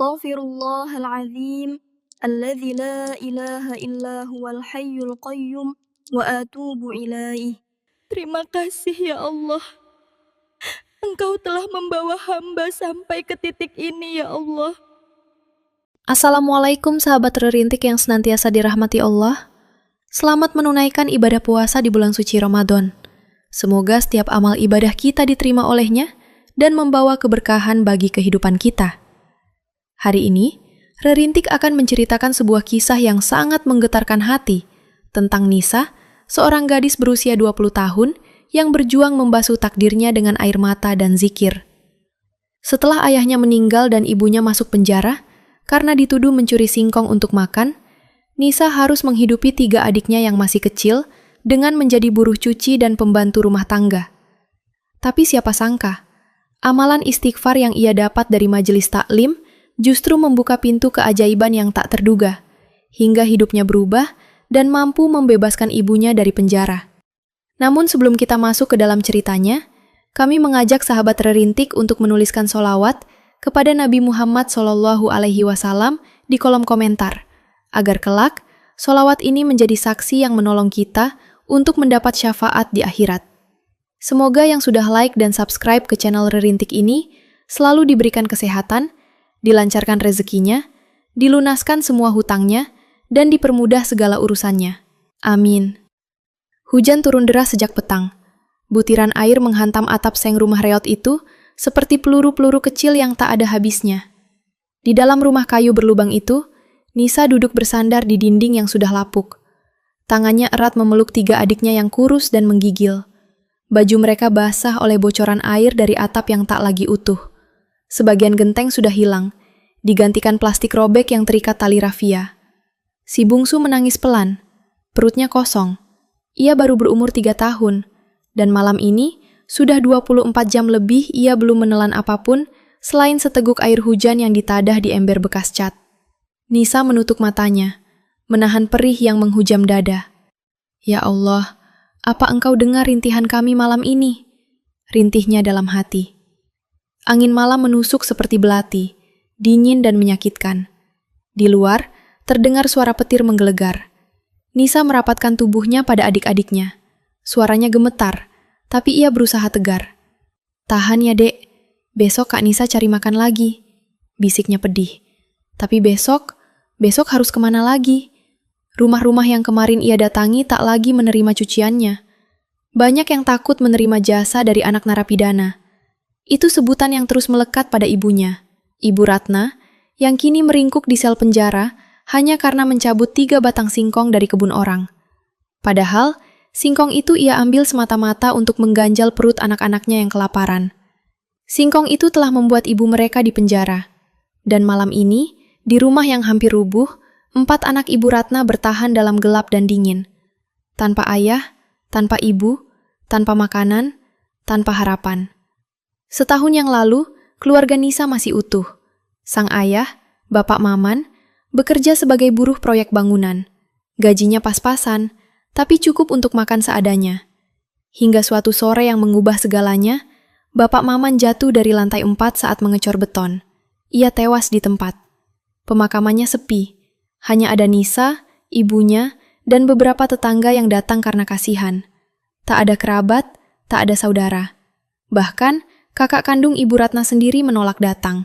Astaghfirullahaladzim alladzi la ilaha illa huwal hayyul qayyum wa atubu ilaih. Terima kasih ya Allah. Engkau telah membawa hamba sampai ke titik ini ya Allah. Assalamualaikum sahabat Rerintik yang senantiasa dirahmati Allah. Selamat menunaikan ibadah puasa di bulan suci Ramadan. Semoga setiap amal ibadah kita diterima olehnya dan membawa keberkahan bagi kehidupan kita. Hari ini, Rerintik akan menceritakan sebuah kisah yang sangat menggetarkan hati tentang Nisa, seorang gadis berusia 20 tahun yang berjuang membasuh takdirnya dengan air mata dan zikir. Setelah ayahnya meninggal dan ibunya masuk penjara karena dituduh mencuri singkong untuk makan, Nisa harus menghidupi 3 adiknya yang masih kecil dengan menjadi buruh cuci dan pembantu rumah tangga. Tapi siapa sangka, amalan istighfar yang ia dapat dari majelis taklim justru membuka pintu keajaiban yang tak terduga, hingga hidupnya berubah dan mampu membebaskan ibunya dari penjara. Namun sebelum kita masuk ke dalam ceritanya, kami mengajak sahabat Rerintik untuk menuliskan sholawat kepada Nabi Muhammad SAW di kolom komentar, agar kelak sholawat ini menjadi saksi yang menolong kita untuk mendapat syafaat di akhirat. Semoga yang sudah like dan subscribe ke channel Rerintik ini selalu diberikan kesehatan, dilancarkan rezekinya, dilunaskan semua hutangnya, dan dipermudah segala urusannya. Amin. Hujan turun deras sejak petang. Butiran air menghantam atap seng rumah reot itu seperti peluru-peluru kecil yang tak ada habisnya. Di dalam rumah kayu berlubang itu, Nisa duduk bersandar di dinding yang sudah lapuk. Tangannya erat memeluk 3 adiknya yang kurus dan menggigil. Baju mereka basah oleh bocoran air dari atap yang tak lagi utuh. Sebagian genteng sudah hilang, digantikan plastik robek yang terikat tali rafia. Si bungsu menangis pelan, perutnya kosong. Ia baru berumur 3 tahun, dan malam ini sudah 24 jam lebih ia belum menelan apapun selain seteguk air hujan yang ditadah di ember bekas cat. Nisa menutup matanya, menahan perih yang menghujam dada. Ya Allah, apa Engkau dengar rintihan kami malam ini? Rintihnya dalam hati. Angin malam menusuk seperti belati, dingin dan menyakitkan. Di luar, terdengar suara petir menggelegar. Nisa merapatkan tubuhnya pada adik-adiknya. Suaranya gemetar, tapi ia berusaha tegar. Tahan ya dek, besok Kak Nisa cari makan lagi, bisiknya pedih. Tapi besok harus kemana lagi? Rumah-rumah yang kemarin ia datangi tak lagi menerima cuciannya. Banyak yang takut menerima jasa dari anak narapidana. Itu sebutan yang terus melekat pada ibunya, Ibu Ratna, yang kini meringkuk di sel penjara hanya karena mencabut 3 batang singkong dari kebun orang. Padahal, singkong itu ia ambil semata-mata untuk mengganjal perut anak-anaknya yang kelaparan. Singkong itu telah membuat ibu mereka di penjara. Dan malam ini, di rumah yang hampir rubuh, 4 anak Ibu Ratna bertahan dalam gelap dan dingin. Tanpa ayah, tanpa ibu, tanpa makanan, tanpa harapan. Setahun yang lalu, keluarga Nisa masih utuh. Sang ayah, Bapak Maman, bekerja sebagai buruh proyek bangunan. Gajinya pas-pasan, tapi cukup untuk makan seadanya. Hingga suatu sore yang mengubah segalanya, Bapak Maman jatuh dari lantai 4 saat mengecor beton. Ia tewas di tempat. Pemakamannya sepi. Hanya ada Nisa, ibunya, dan beberapa tetangga yang datang karena kasihan. Tak ada kerabat, tak ada saudara. Bahkan, kakak kandung Ibu Ratna sendiri menolak datang.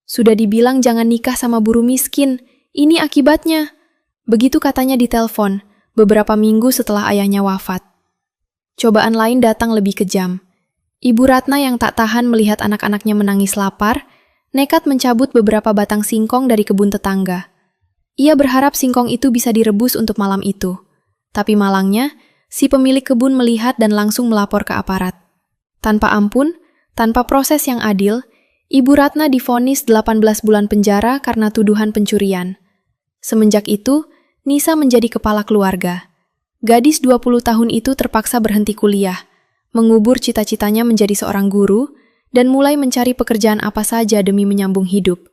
Sudah dibilang jangan nikah sama buruh miskin, ini akibatnya. Begitu katanya di telepon, beberapa minggu setelah ayahnya wafat. Cobaan lain datang lebih kejam. Ibu Ratna yang tak tahan melihat anak-anaknya menangis lapar, nekat mencabut beberapa batang singkong dari kebun tetangga. Ia berharap singkong itu bisa direbus untuk malam itu. Tapi malangnya, si pemilik kebun melihat dan langsung melapor ke aparat. Tanpa ampun, tanpa proses yang adil, Ibu Ratna divonis 18 bulan penjara karena tuduhan pencurian. Semenjak itu, Nisa menjadi kepala keluarga. Gadis 20 tahun itu terpaksa berhenti kuliah, mengubur cita-citanya menjadi seorang guru, dan mulai mencari pekerjaan apa saja demi menyambung hidup.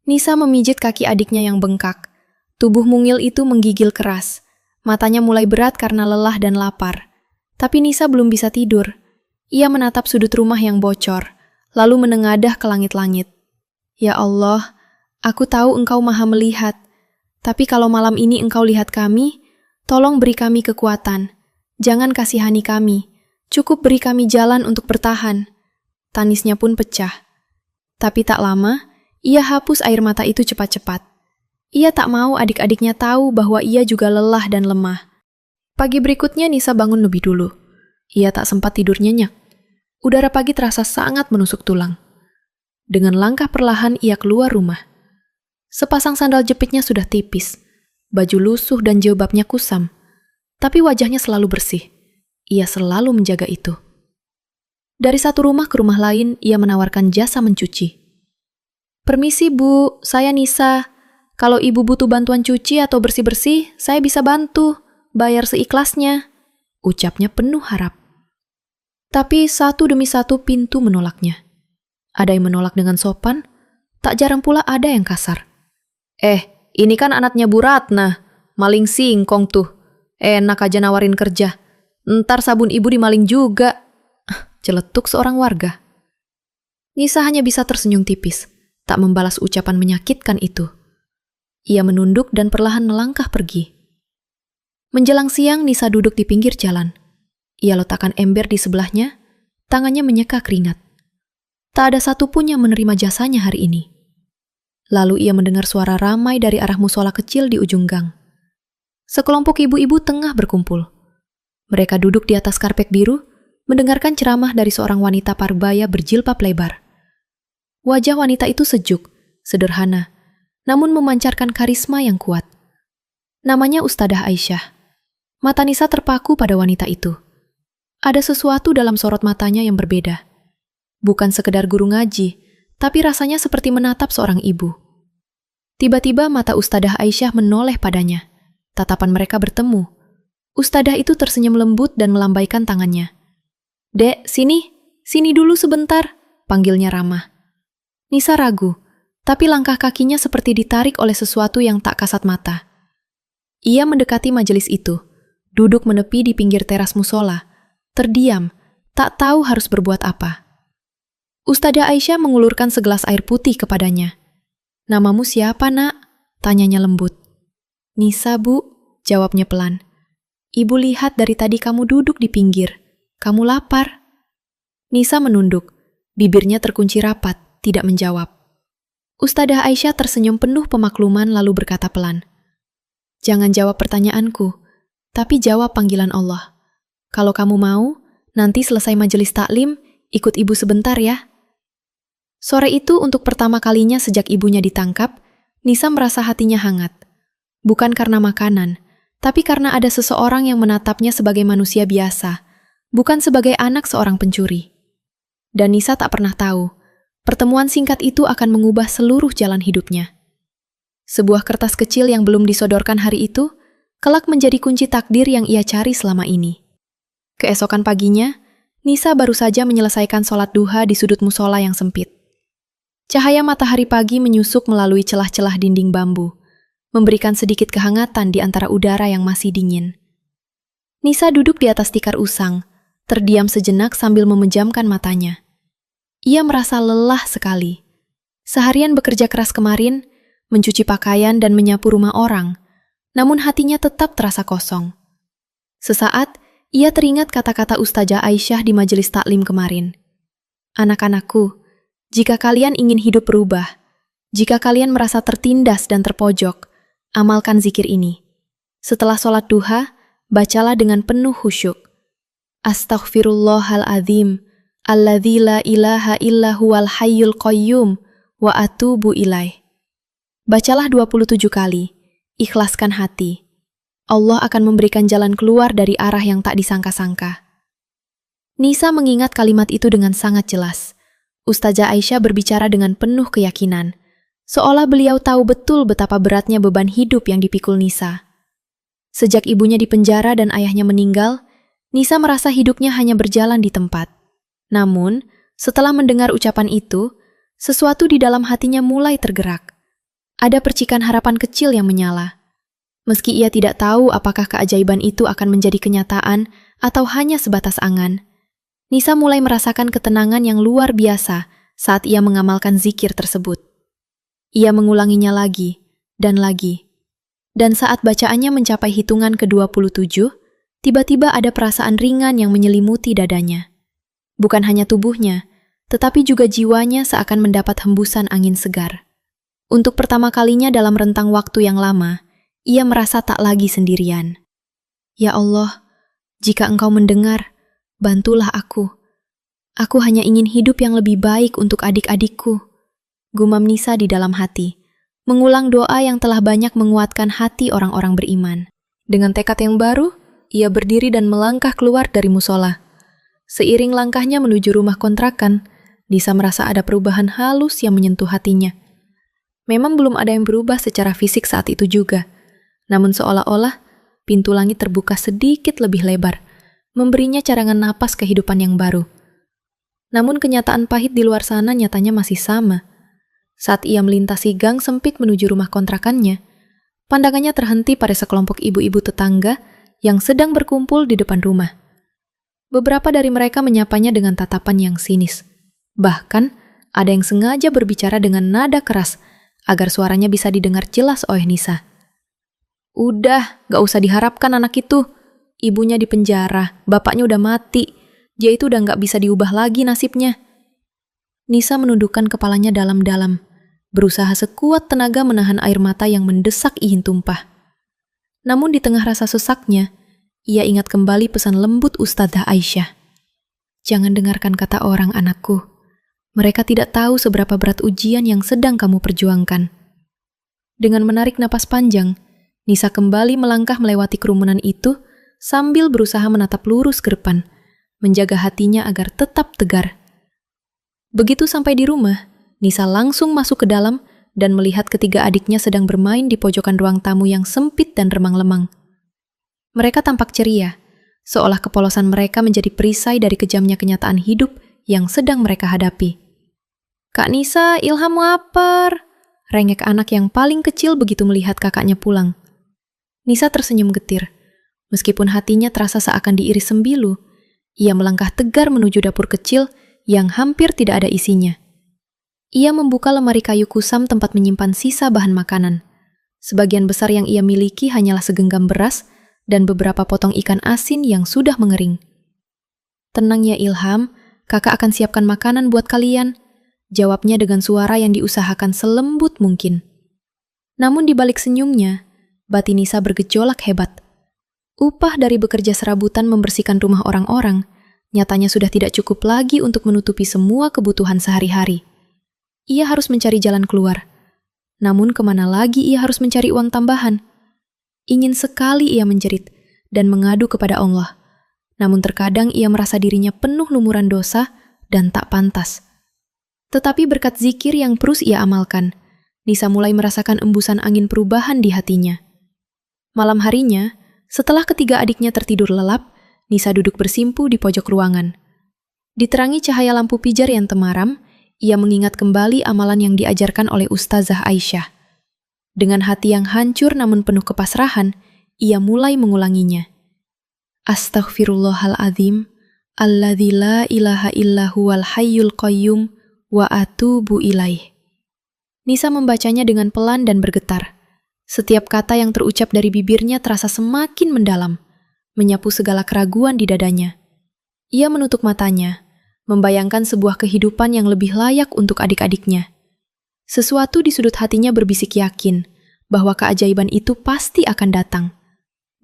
Nisa memijit kaki adiknya yang bengkak. Tubuh mungil itu menggigil keras. Matanya mulai berat karena lelah dan lapar. Tapi Nisa belum bisa tidur. Ia menatap sudut rumah yang bocor, lalu menengadah ke langit-langit. Ya Allah, Aku tahu Engkau Maha melihat, tapi kalau malam ini Engkau lihat kami, tolong beri kami kekuatan. Jangan kasihani kami, cukup beri kami jalan untuk bertahan. Tangisnya pun pecah. Tapi tak lama, ia hapus air mata itu cepat-cepat. Ia tak mau adik-adiknya tahu bahwa ia juga lelah dan lemah. Pagi berikutnya Nisa bangun lebih dulu. Ia tak sempat tidur nyenyak. Udara pagi terasa sangat menusuk tulang. Dengan langkah perlahan ia keluar rumah. Sepasang sandal jepitnya sudah tipis. Baju lusuh dan jilbabnya kusam. Tapi wajahnya selalu bersih. Ia selalu menjaga itu. Dari satu rumah ke rumah lain, ia menawarkan jasa mencuci. "Permisi Bu, saya Nisa. Kalau Ibu butuh bantuan cuci atau bersih-bersih, saya bisa bantu. Bayar seikhlasnya," ucapnya penuh harap. Tapi satu demi satu pintu menolaknya. Ada yang menolak dengan sopan, tak jarang pula ada yang kasar. Ini kan anaknya Bu Ratna, maling singkong tuh. Enak aja nawarin kerja. Ntar sabun ibu dimaling juga. Celetuk seorang warga. Nisa hanya bisa tersenyum tipis, tak membalas ucapan menyakitkan itu. Ia menunduk dan perlahan melangkah pergi. Menjelang siang, Nisa duduk di pinggir jalan. Ia letakkan ember di sebelahnya, tangannya menyeka keringat. Tak ada satupun yang menerima jasanya hari ini. Lalu ia mendengar suara ramai dari arah musola kecil di ujung gang. Sekelompok ibu-ibu tengah berkumpul. Mereka duduk di atas karpet biru, mendengarkan ceramah dari seorang wanita parubaya berjilbab lebar. Wajah wanita itu sejuk, sederhana, namun memancarkan karisma yang kuat. Namanya Ustadzah Aisyah. Mata Nisa terpaku pada wanita itu. Ada sesuatu dalam sorot matanya yang berbeda. Bukan sekedar guru ngaji, tapi rasanya seperti menatap seorang ibu. Tiba-tiba mata Ustadzah Aisyah menoleh padanya. Tatapan mereka bertemu. Ustadzah itu tersenyum lembut dan melambaikan tangannya. "Dek, sini dulu sebentar," panggilnya ramah. Nisa ragu, tapi langkah kakinya seperti ditarik oleh sesuatu yang tak kasat mata. Ia mendekati majelis itu, duduk menepi di pinggir teras musola, terdiam, tak tahu harus berbuat apa. Ustadzah Aisyah mengulurkan segelas air putih kepadanya. "Namamu siapa, Nak?" tanyanya lembut. "Nisa, Bu," jawabnya pelan. "Ibu lihat dari tadi kamu duduk di pinggir. Kamu lapar?" Nisa menunduk, bibirnya terkunci rapat, tidak menjawab. Ustadzah Aisyah tersenyum penuh pemakluman lalu berkata pelan, "Jangan jawab pertanyaanku, tapi jawab panggilan Allah. Kalau kamu mau, nanti selesai majelis taklim, ikut ibu sebentar ya." Sore itu untuk pertama kalinya sejak ibunya ditangkap, Nisa merasa hatinya hangat. Bukan karena makanan, tapi karena ada seseorang yang menatapnya sebagai manusia biasa, bukan sebagai anak seorang pencuri. Dan Nisa tak pernah tahu, pertemuan singkat itu akan mengubah seluruh jalan hidupnya. Sebuah kertas kecil yang belum disodorkan hari itu, kelak menjadi kunci takdir yang ia cari selama ini. Keesokan paginya, Nisa baru saja menyelesaikan sholat duha di sudut musola yang sempit. Cahaya matahari pagi menyusup melalui celah-celah dinding bambu, memberikan sedikit kehangatan di antara udara yang masih dingin. Nisa duduk di atas tikar usang, terdiam sejenak sambil memejamkan matanya. Ia merasa lelah sekali. Seharian bekerja keras kemarin, mencuci pakaian dan menyapu rumah orang, namun hatinya tetap terasa kosong. Sesaat, ia teringat kata-kata Ustadzah Aisyah di majelis taklim kemarin. "Anak-anakku, jika kalian ingin hidup berubah, jika kalian merasa tertindas dan terpojok, amalkan zikir ini. Setelah sholat duha, bacalah dengan penuh khusyuk. Astaghfirullahaladzim, alladzi la ilaha illa huwal hayyul qayyum, wa atubu ilaih." Bacalah 27 kali, ikhlaskan hati. Allah akan memberikan jalan keluar dari arah yang tak disangka-sangka. Nisa mengingat kalimat itu dengan sangat jelas. Ustadzah Aisyah berbicara dengan penuh keyakinan, seolah beliau tahu betul betapa beratnya beban hidup yang dipikul Nisa. Sejak ibunya dipenjara dan ayahnya meninggal, Nisa merasa hidupnya hanya berjalan di tempat. Namun, setelah mendengar ucapan itu, sesuatu di dalam hatinya mulai tergerak. Ada percikan harapan kecil yang menyala. Meski ia tidak tahu apakah keajaiban itu akan menjadi kenyataan atau hanya sebatas angan, Nisa mulai merasakan ketenangan yang luar biasa saat ia mengamalkan zikir tersebut. Ia mengulanginya lagi dan lagi. Dan saat bacaannya mencapai hitungan ke-27, tiba-tiba ada perasaan ringan yang menyelimuti dadanya. Bukan hanya tubuhnya, tetapi juga jiwanya seakan mendapat hembusan angin segar. Untuk pertama kalinya dalam rentang waktu yang lama, ia merasa tak lagi sendirian. Ya Allah, jika Engkau mendengar, bantulah aku. Aku hanya ingin hidup yang lebih baik untuk adik-adikku. Gumam Nisa di dalam hati, mengulang doa yang telah banyak menguatkan hati orang-orang beriman. Dengan tekad yang baru, ia berdiri dan melangkah keluar dari musola. Seiring langkahnya menuju rumah kontrakan, Nisa merasa ada perubahan halus yang menyentuh hatinya. Memang belum ada yang berubah secara fisik saat itu juga. Namun seolah-olah, pintu langit terbuka sedikit lebih lebar, memberinya carangan napas kehidupan yang baru. Namun kenyataan pahit di luar sana nyatanya masih sama. Saat ia melintasi gang sempit menuju rumah kontrakannya, pandangannya terhenti pada sekelompok ibu-ibu tetangga yang sedang berkumpul di depan rumah. Beberapa dari mereka menyapanya dengan tatapan yang sinis. Bahkan, ada yang sengaja berbicara dengan nada keras agar suaranya bisa didengar jelas oleh Nisa. Udah, gak usah diharapkan anak itu. Ibunya di penjara, bapaknya udah mati. Dia itu udah gak bisa diubah lagi nasibnya. Nisa menundukkan kepalanya dalam-dalam, berusaha sekuat tenaga menahan air mata yang mendesak ingin tumpah. Namun di tengah rasa sesaknya, ia ingat kembali pesan lembut Ustadzah Aisyah. Jangan dengarkan kata orang, anakku. Mereka tidak tahu seberapa berat ujian yang sedang kamu perjuangkan. Dengan menarik napas panjang, Nisa kembali melangkah melewati kerumunan itu sambil berusaha menatap lurus ke depan, menjaga hatinya agar tetap tegar. Begitu sampai di rumah, Nisa langsung masuk ke dalam dan melihat ketiga adiknya sedang bermain di pojokan ruang tamu yang sempit dan remang-lemang. Mereka tampak ceria, seolah kepolosan mereka menjadi perisai dari kejamnya kenyataan hidup yang sedang mereka hadapi. Kak Nisa, Ilham lapar, rengek anak yang paling kecil begitu melihat kakaknya pulang. Nisa tersenyum getir. Meskipun hatinya terasa seakan diiris sembilu, ia melangkah tegar menuju dapur kecil yang hampir tidak ada isinya. Ia membuka lemari kayu kusam tempat menyimpan sisa bahan makanan. Sebagian besar yang ia miliki hanyalah segenggam beras dan beberapa potong ikan asin yang sudah mengering. Tenang ya Ilham, kakak akan siapkan makanan buat kalian, jawabnya dengan suara yang diusahakan selembut mungkin. Namun di balik senyumnya, batin Nisa bergejolak hebat. Upah dari bekerja serabutan membersihkan rumah orang-orang, nyatanya sudah tidak cukup lagi untuk menutupi semua kebutuhan sehari-hari. Ia harus mencari jalan keluar. Namun kemana lagi ia harus mencari uang tambahan? Ingin sekali ia menjerit dan mengadu kepada Allah. Namun terkadang ia merasa dirinya penuh lumuran dosa dan tak pantas. Tetapi berkat zikir yang terus ia amalkan, Nisa mulai merasakan embusan angin perubahan di hatinya. Malam harinya, setelah ketiga adiknya tertidur lelap, Nisa duduk bersimpu di pojok ruangan. Diterangi cahaya lampu pijar yang temaram, ia mengingat kembali amalan yang diajarkan oleh Ustazah Aisyah. Dengan hati yang hancur namun penuh kepasrahan, ia mulai mengulanginya. Astaghfirullahaladzim, alladzi la ilaha illa huwal hayyul qayyum, wa atubu ilaih. Nisa membacanya dengan pelan dan bergetar. Setiap kata yang terucap dari bibirnya terasa semakin mendalam, menyapu segala keraguan di dadanya. Ia menutup matanya, membayangkan sebuah kehidupan yang lebih layak untuk adik-adiknya. Sesuatu di sudut hatinya berbisik yakin bahwa keajaiban itu pasti akan datang.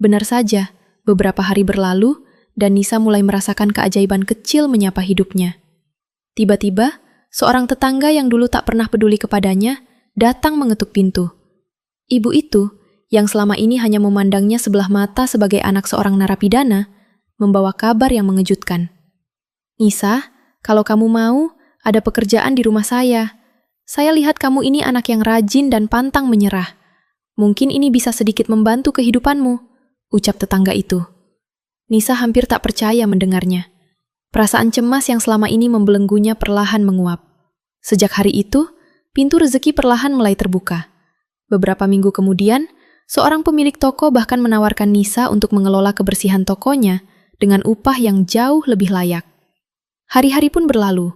Benar saja, beberapa hari berlalu dan Nisa mulai merasakan keajaiban kecil menyapa hidupnya. Tiba-tiba, seorang tetangga yang dulu tak pernah peduli kepadanya datang mengetuk pintu. Ibu itu, yang selama ini hanya memandangnya sebelah mata sebagai anak seorang narapidana, membawa kabar yang mengejutkan. Nisa, kalau kamu mau, ada pekerjaan di rumah saya. Saya lihat kamu ini anak yang rajin dan pantang menyerah. Mungkin ini bisa sedikit membantu kehidupanmu, ucap tetangga itu. Nisa hampir tak percaya mendengarnya. Perasaan cemas yang selama ini membelenggunya perlahan menguap. Sejak hari itu, pintu rezeki perlahan mulai terbuka. Beberapa minggu kemudian, seorang pemilik toko bahkan menawarkan Nisa untuk mengelola kebersihan tokonya dengan upah yang jauh lebih layak. Hari-hari pun berlalu.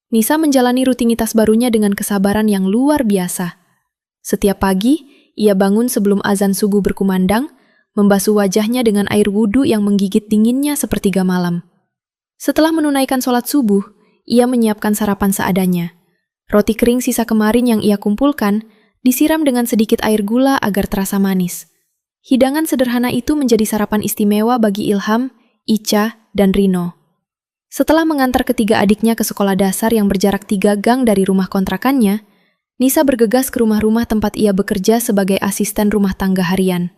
Nisa menjalani rutinitas barunya dengan kesabaran yang luar biasa. Setiap pagi, ia bangun sebelum azan subuh berkumandang, membasuh wajahnya dengan air wudhu yang menggigit dinginnya sepertiga malam. Setelah menunaikan sholat subuh, ia menyiapkan sarapan seadanya. Roti kering sisa kemarin yang ia kumpulkan, disiram dengan sedikit air gula agar terasa manis. Hidangan sederhana itu menjadi sarapan istimewa bagi Ilham, Ica, dan Rino. Setelah mengantar ketiga adiknya ke sekolah dasar yang berjarak 3 gang dari rumah kontrakannya, Nisa bergegas ke rumah-rumah tempat ia bekerja sebagai asisten rumah tangga harian.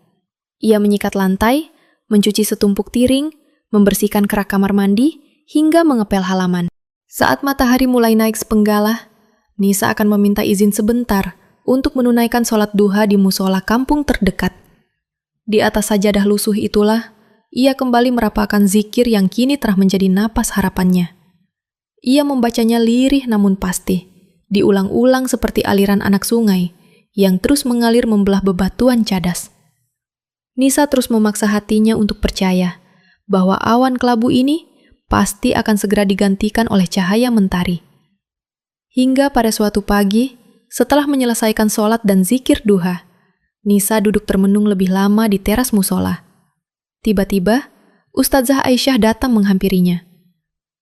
Ia menyikat lantai, mencuci setumpuk tiring, membersihkan kerak kamar mandi, hingga mengepel halaman. Saat matahari mulai naik sepenggalah, Nisa akan meminta izin sebentar untuk menunaikan sholat duha di musola kampung terdekat. Di atas sajadah lusuh itulah, ia kembali merapalkan zikir yang kini telah menjadi napas harapannya. Ia membacanya lirih namun pasti, diulang-ulang seperti aliran anak sungai yang terus mengalir membelah bebatuan cadas. Nisa terus memaksa hatinya untuk percaya bahwa awan kelabu ini pasti akan segera digantikan oleh cahaya mentari. Hingga pada suatu pagi, setelah menyelesaikan sholat dan zikir duha, Nisa duduk termenung lebih lama di teras musola. Tiba-tiba, Ustazah Aisyah datang menghampirinya.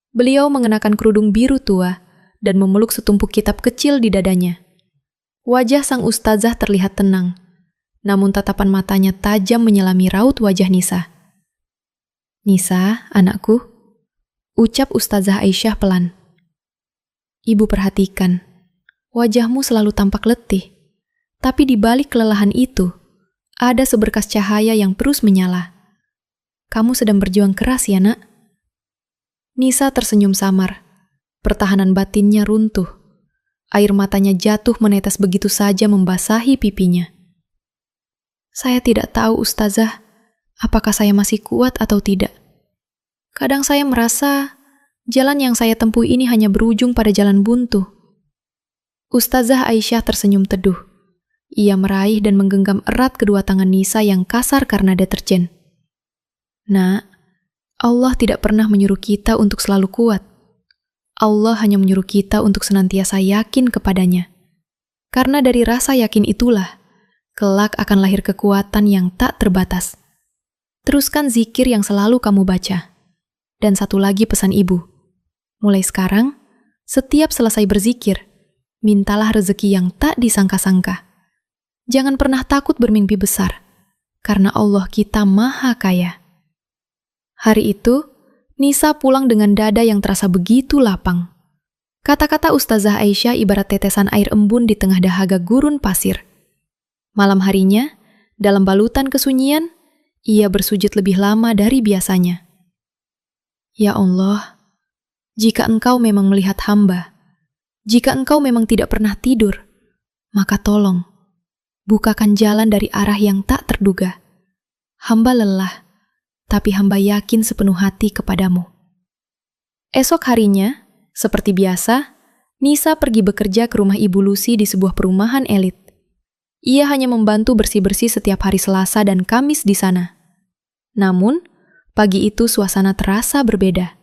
Beliau mengenakan kerudung biru tua dan memeluk setumpuk kitab kecil di dadanya. Wajah sang ustazah terlihat tenang, namun tatapan matanya tajam menyelami raut wajah Nisa. "Nisa, anakku," ucap Ustazah Aisyah pelan. "Ibu perhatikan, wajahmu selalu tampak letih, tapi di balik kelelahan itu, ada seberkas cahaya yang terus menyala. Kamu sedang berjuang keras ya, nak?" Nisa tersenyum samar. Pertahanan batinnya runtuh. Air matanya jatuh menetes begitu saja membasahi pipinya. "Saya tidak tahu, Ustazah, apakah saya masih kuat atau tidak. Kadang saya merasa jalan yang saya tempuh ini hanya berujung pada jalan buntu." Ustazah Aisyah tersenyum teduh. Ia meraih dan menggenggam erat kedua tangan Nisa yang kasar karena deterjen. "Nak, Allah tidak pernah menyuruh kita untuk selalu kuat. Allah hanya menyuruh kita untuk senantiasa yakin kepadanya. Karena dari rasa yakin itulah, kelak akan lahir kekuatan yang tak terbatas. Teruskan zikir yang selalu kamu baca. Dan satu lagi pesan ibu. Mulai sekarang, setiap selesai berzikir, mintalah rezeki yang tak disangka-sangka. Jangan pernah takut bermimpi besar, karena Allah kita maha kaya." Hari itu, Nisa pulang dengan dada yang terasa begitu lapang. Kata-kata Ustazah Aisyah ibarat tetesan air embun di tengah dahaga gurun pasir. Malam harinya, dalam balutan kesunyian, ia bersujud lebih lama dari biasanya. "Ya Allah, jika Engkau memang melihat hamba, jika Engkau memang tidak pernah tidur, maka tolong, bukakan jalan dari arah yang tak terduga. Hamba lelah, tapi hamba yakin sepenuh hati kepadamu." Esok harinya, seperti biasa, Nisa pergi bekerja ke rumah Ibu Lucy di sebuah perumahan elit. Ia hanya membantu bersih-bersih setiap hari Selasa dan Kamis di sana. Namun, pagi itu suasana terasa berbeda.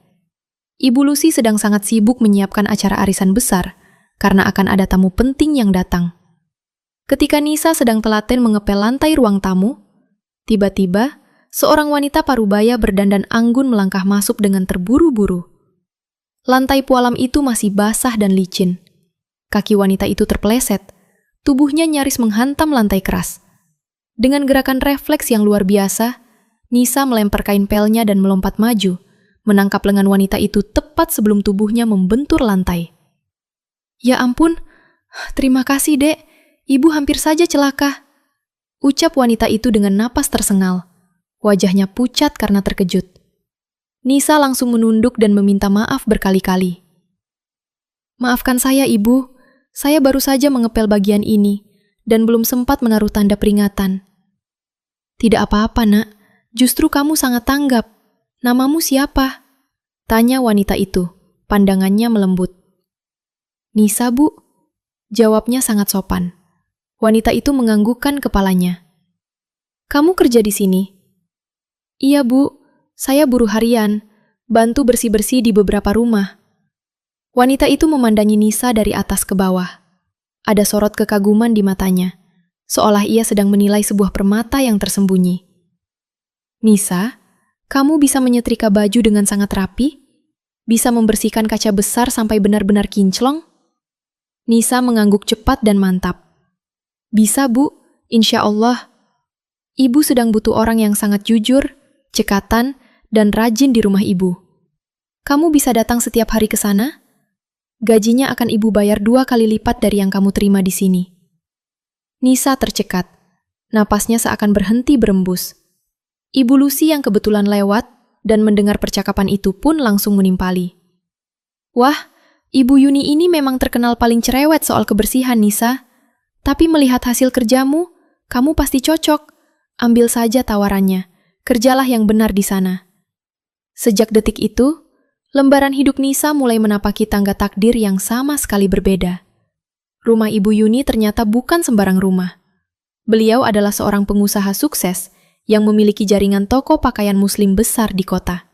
Ibu Lucy sedang sangat sibuk menyiapkan acara arisan besar, karena akan ada tamu penting yang datang. Ketika Nisa sedang telaten mengepel lantai ruang tamu, tiba-tiba, seorang wanita parubaya berdandan anggun melangkah masuk dengan terburu-buru. Lantai pualam itu masih basah dan licin. Kaki wanita itu terpeleset, tubuhnya nyaris menghantam lantai keras. Dengan gerakan refleks yang luar biasa, Nisa melempar kain pelnya dan melompat maju, menangkap lengan wanita itu tepat sebelum tubuhnya membentur lantai. "Ya ampun, terima kasih, Dek. Ibu hampir saja celaka," ucap wanita itu dengan napas tersengal. Wajahnya pucat karena terkejut. Nisa langsung menunduk dan meminta maaf berkali-kali. "Maafkan saya, Ibu. Saya baru saja mengepel bagian ini dan belum sempat menaruh tanda peringatan." "Tidak apa-apa, Nak. Justru kamu sangat tanggap. Namamu siapa?" tanya wanita itu. Pandangannya melembut. "Nisa, Bu." Jawabnya sangat sopan. Wanita itu menganggukkan kepalanya. "Kamu kerja di sini?" "Iya, Bu. Saya buruh harian, bantu bersih-bersih di beberapa rumah." Wanita itu memandangi Nisa dari atas ke bawah. Ada sorot kekaguman di matanya, seolah ia sedang menilai sebuah permata yang tersembunyi. Nisa, kamu bisa menyetrika baju dengan sangat rapi? Bisa membersihkan kaca besar sampai benar-benar kinclong? Nisa mengangguk cepat dan mantap. Bisa, Bu. Insya Allah. Ibu sedang butuh orang yang sangat jujur, cekatan, dan rajin di rumah ibu. Kamu bisa datang setiap hari ke sana? Gajinya akan ibu bayar 2 kali lipat dari yang kamu terima di sini. Nisa tercekat. Napasnya seakan berhenti berembus. Ibu Lucy yang kebetulan lewat dan mendengar percakapan itu pun langsung menimpali. Wah, Ibu Yuni ini memang terkenal paling cerewet soal kebersihan, Nisa. Tapi melihat hasil kerjamu, kamu pasti cocok. Ambil saja tawarannya. Kerjalah yang benar di sana. Sejak detik itu, lembaran hidup Nisa mulai menapaki tangga takdir yang sama sekali berbeda. Rumah Ibu Yuni ternyata bukan sembarang rumah. Beliau adalah seorang pengusaha sukses yang memiliki jaringan toko pakaian muslim besar di kota.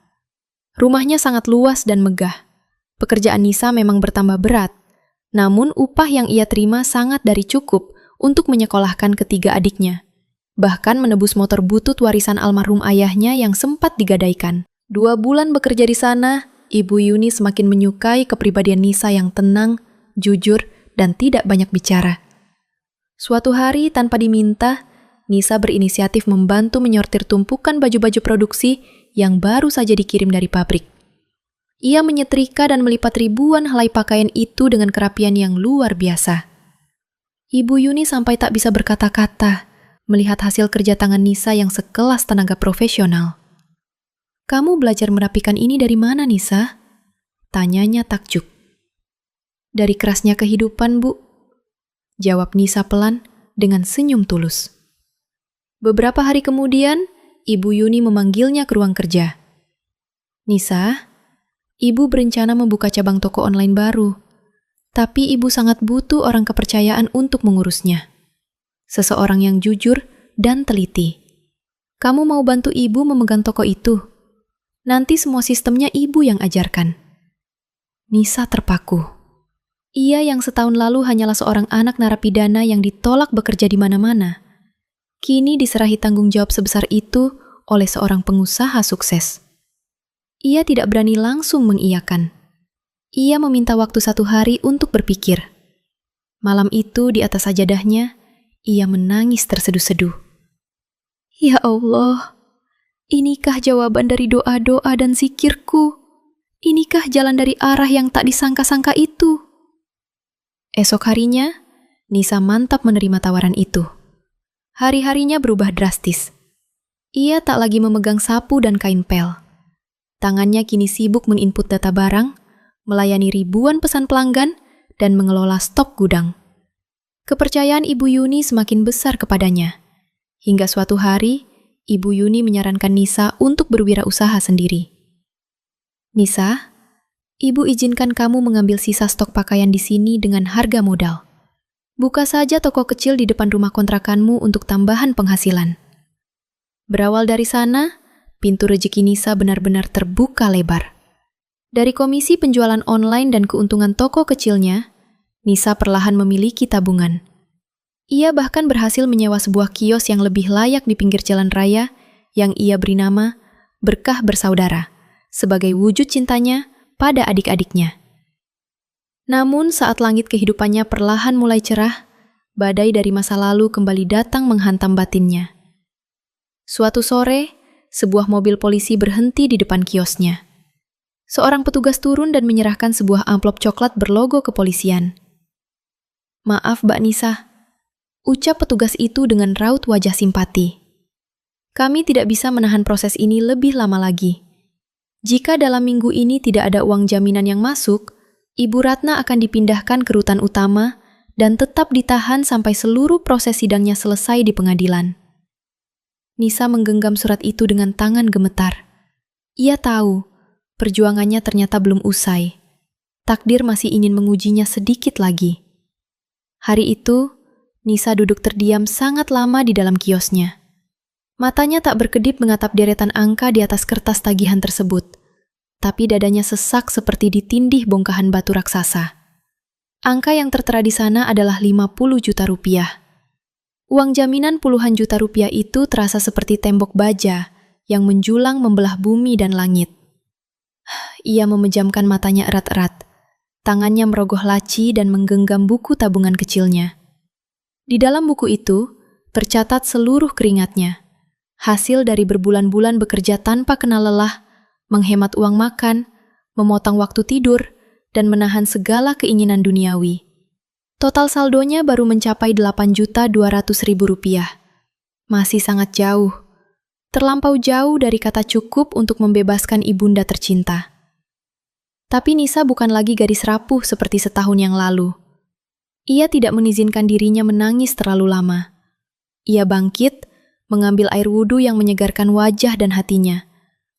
Rumahnya sangat luas dan megah. Pekerjaan Nisa memang bertambah berat, namun upah yang ia terima sangat dari cukup untuk menyekolahkan ketiga adiknya. Bahkan menebus motor butut warisan almarhum ayahnya yang sempat digadaikan. 2 bulan bekerja di sana, Ibu Yuni semakin menyukai kepribadian Nisa yang tenang, jujur, dan tidak banyak bicara. Suatu hari tanpa diminta, Nisa berinisiatif membantu menyortir tumpukan baju-baju produksi yang baru saja dikirim dari pabrik. Ia menyetrika dan melipat ribuan helai pakaian itu dengan kerapian yang luar biasa. Ibu Yuni sampai tak bisa berkata-kata melihat hasil kerja tangan Nisa yang sekelas tenaga profesional. Kamu belajar merapikan ini dari mana, Nisa? Tanyanya takjub. Dari kerasnya kehidupan, Bu. Jawab Nisa pelan dengan senyum tulus. Beberapa hari kemudian, Ibu Yuni memanggilnya ke ruang kerja. Nisa, Ibu berencana membuka cabang toko online baru. Tapi Ibu sangat butuh orang kepercayaan untuk mengurusnya. Seseorang yang jujur dan teliti. Kamu mau bantu Ibu memegang toko itu? Nanti semua sistemnya Ibu yang ajarkan. Nisa terpaku. Ia yang setahun lalu hanyalah seorang anak narapidana yang ditolak bekerja di mana-mana. Kini diserahi tanggung jawab sebesar itu oleh seorang pengusaha sukses. Ia tidak berani langsung mengiyakan. Ia meminta waktu 1 hari untuk berpikir. Malam itu di atas sajadahnya, ia menangis terseduh-seduh. Ya Allah, inikah jawaban dari doa-doa dan zikirku? Inikah jalan dari arah yang tak disangka-sangka itu? Esok harinya, Nisa mantap menerima tawaran itu. Hari-harinya berubah drastis. Ia tak lagi memegang sapu dan kain pel. Tangannya kini sibuk menginput data barang, melayani ribuan pesan pelanggan, dan mengelola stok gudang. Kepercayaan Ibu Yuni semakin besar kepadanya. Hingga suatu hari, Ibu Yuni menyarankan Nisa untuk berwirausaha sendiri. Nisa, Ibu izinkan kamu mengambil sisa stok pakaian di sini dengan harga modal. Buka saja toko kecil di depan rumah kontrakanmu untuk tambahan penghasilan. Berawal dari sana, pintu rezeki Nisa benar-benar terbuka lebar. Dari komisi penjualan online dan keuntungan toko kecilnya, Nisa perlahan memiliki tabungan. Ia bahkan berhasil menyewa sebuah kios yang lebih layak di pinggir jalan raya yang ia beri nama Berkah Bersaudara sebagai wujud cintanya pada adik-adiknya. Namun saat langit kehidupannya perlahan mulai cerah, badai dari masa lalu kembali datang menghantam batinnya. Suatu sore, sebuah mobil polisi berhenti di depan kiosnya. Seorang petugas turun dan menyerahkan sebuah amplop coklat berlogo kepolisian. Maaf, Mbak Nisa, ucap petugas itu dengan raut wajah simpati. Kami tidak bisa menahan proses ini lebih lama lagi. Jika dalam minggu ini tidak ada uang jaminan yang masuk, Ibu Ratna akan dipindahkan ke rutan utama dan tetap ditahan sampai seluruh proses sidangnya selesai di pengadilan. Nisa menggenggam surat itu dengan tangan gemetar. Ia tahu, perjuangannya ternyata belum usai. Takdir masih ingin mengujinya sedikit lagi. Hari itu, Nisa duduk terdiam sangat lama di dalam kiosnya. Matanya tak berkedip mengatap deretan angka di atas kertas tagihan tersebut, tapi dadanya sesak seperti ditindih bongkahan batu raksasa. Angka yang tertera di sana adalah 50 juta rupiah. Uang jaminan puluhan juta rupiah itu terasa seperti tembok baja yang menjulang membelah bumi dan langit. Ia memejamkan matanya erat-erat. Tangannya merogoh laci dan menggenggam buku tabungan kecilnya. Di dalam buku itu, tercatat seluruh keringatnya. Hasil dari berbulan-bulan bekerja tanpa kenal lelah, menghemat uang makan, memotong waktu tidur, dan menahan segala keinginan duniawi. Total saldonya baru mencapai 8.200.000 rupiah. Masih sangat jauh. Terlampau jauh dari kata cukup untuk membebaskan ibunda tercinta. Tapi Nisa bukan lagi gadis rapuh seperti setahun yang lalu. Ia tidak mengizinkan dirinya menangis terlalu lama. Ia bangkit, mengambil air wudhu yang menyegarkan wajah dan hatinya,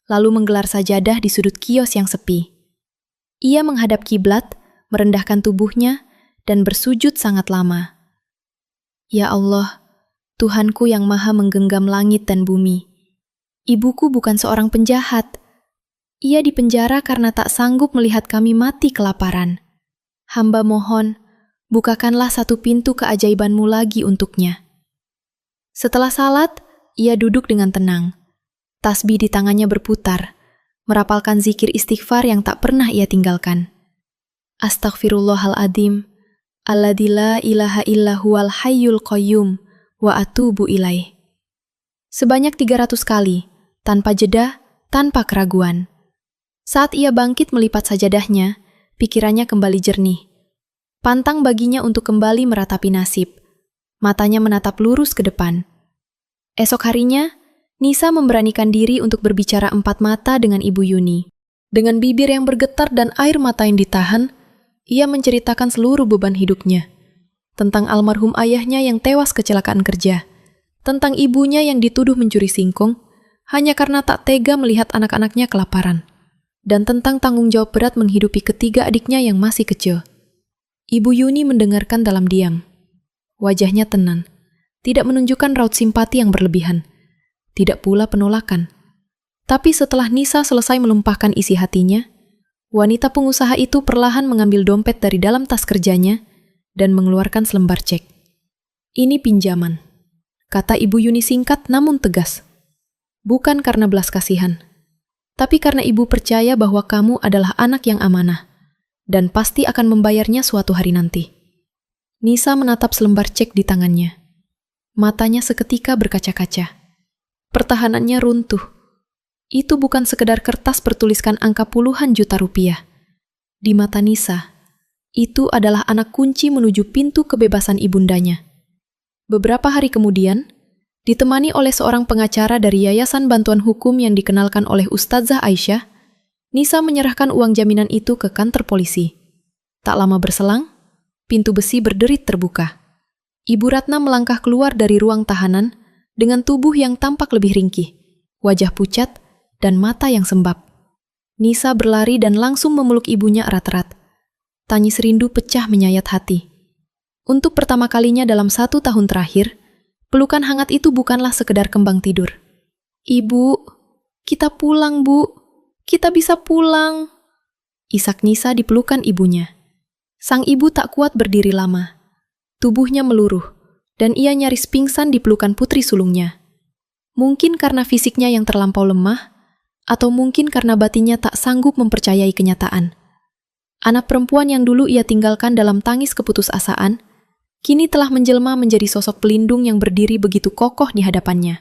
lalu menggelar sajadah di sudut kios yang sepi. Ia menghadap kiblat, merendahkan tubuhnya, dan bersujud sangat lama. Ya Allah, Tuhanku yang maha menggenggam langit dan bumi. Ibuku bukan seorang penjahat. Ia dipenjara karena tak sanggup melihat kami mati kelaparan. Hamba mohon, bukakanlah satu pintu keajaiban-Mu lagi untuknya. Setelah salat, ia duduk dengan tenang. Tasbih di tangannya berputar, merapalkan zikir istighfar yang tak pernah ia tinggalkan. Astaghfirullahaladzim, alladzi la ilaha illa huwal hayyul qayyum, wa atubu ilaih. Sebanyak 300 kali, tanpa jeda, tanpa keraguan. Saat ia bangkit melipat sajadahnya, pikirannya kembali jernih. Pantang baginya untuk kembali meratapi nasib. Matanya menatap lurus ke depan. Esok harinya, Nisa memberanikan diri untuk berbicara empat mata dengan Ibu Yuni. Dengan bibir yang bergetar dan air mata yang ditahan, ia menceritakan seluruh beban hidupnya. Tentang almarhum ayahnya yang tewas kecelakaan kerja. Tentang ibunya yang dituduh mencuri singkong, hanya karena tak tega melihat anak-anaknya kelaparan. Dan tentang tanggung jawab berat menghidupi ketiga adiknya yang masih kecil. Ibu Yuni mendengarkan dalam diam. Wajahnya tenang, tidak menunjukkan raut simpati yang berlebihan, tidak pula penolakan. Tapi setelah Nisa selesai melumpahkan isi hatinya, wanita pengusaha itu perlahan mengambil dompet dari dalam tas kerjanya dan mengeluarkan selembar cek. Ini pinjaman, kata Ibu Yuni singkat namun tegas. Bukan karena belas kasihan, tapi karena ibu percaya bahwa kamu adalah anak yang amanah dan pasti akan membayarnya suatu hari nanti. Nisa menatap selembar cek di tangannya. Matanya seketika berkaca-kaca. Pertahanannya runtuh. Itu bukan sekedar kertas bertuliskan angka puluhan juta rupiah. Di mata Nisa, itu adalah anak kunci menuju pintu kebebasan ibundanya. Beberapa hari kemudian, ditemani oleh seorang pengacara dari Yayasan Bantuan Hukum yang dikenalkan oleh Ustazah Aisyah, Nisa menyerahkan uang jaminan itu ke kantor polisi. Tak lama berselang, pintu besi berderit terbuka. Ibu Ratna melangkah keluar dari ruang tahanan dengan tubuh yang tampak lebih ringkih, wajah pucat, dan mata yang sembab. Nisa berlari dan langsung memeluk ibunya erat-erat. Tangis rindu pecah menyayat hati. Untuk pertama kalinya dalam 1 tahun terakhir, pelukan hangat itu bukanlah sekedar kembang tidur. Ibu, kita pulang, Bu. Kita bisa pulang. Isak Nisa di pelukan ibunya. Sang ibu tak kuat berdiri lama. Tubuhnya meluruh, dan ia nyaris pingsan di pelukan putri sulungnya. Mungkin karena fisiknya yang terlampau lemah, atau mungkin karena batinnya tak sanggup mempercayai kenyataan. Anak perempuan yang dulu ia tinggalkan dalam tangis keputusasaan, kini telah menjelma menjadi sosok pelindung yang berdiri begitu kokoh di hadapannya.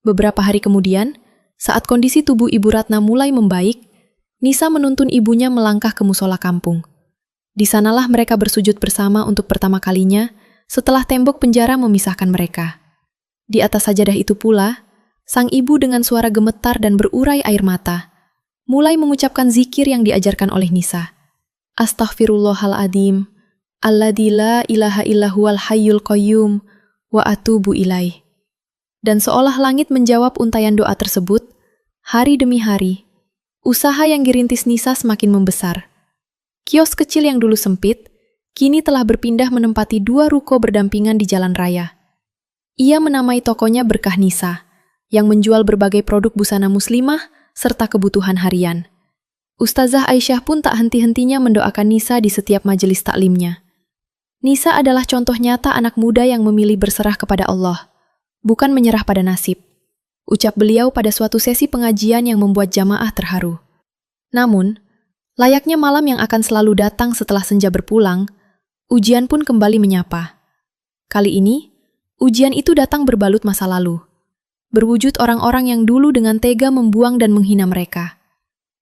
Beberapa hari kemudian, saat kondisi tubuh Ibu Ratna mulai membaik, Nisa menuntun ibunya melangkah ke musola kampung. Di sanalah mereka bersujud bersama untuk pertama kalinya setelah tembok penjara memisahkan mereka. Di atas sajadah itu pula, sang ibu dengan suara gemetar dan berurai air mata, mulai mengucapkan zikir yang diajarkan oleh Nisa. Astaghfirullahaladzim, alladzi la ilaha illa huwal hayyul qayyum, wa atubu ilaih. Dan seolah langit menjawab untayan doa tersebut, hari demi hari, usaha yang dirintis Nisa semakin membesar. Kios kecil yang dulu sempit, kini telah berpindah menempati 2 ruko berdampingan di jalan raya. Ia menamai tokonya Berkah Nisa, yang menjual berbagai produk busana muslimah serta kebutuhan harian. Ustazah Aisyah pun tak henti-hentinya mendoakan Nisa di setiap majelis taklimnya. Nisa adalah contoh nyata anak muda yang memilih berserah kepada Allah, bukan menyerah pada nasib. Ucap beliau pada suatu sesi pengajian yang membuat jamaah terharu. Namun, layaknya malam yang akan selalu datang setelah senja berpulang, ujian pun kembali menyapa. Kali ini, ujian itu datang berbalut masa lalu. Berwujud orang-orang yang dulu dengan tega membuang dan menghina mereka.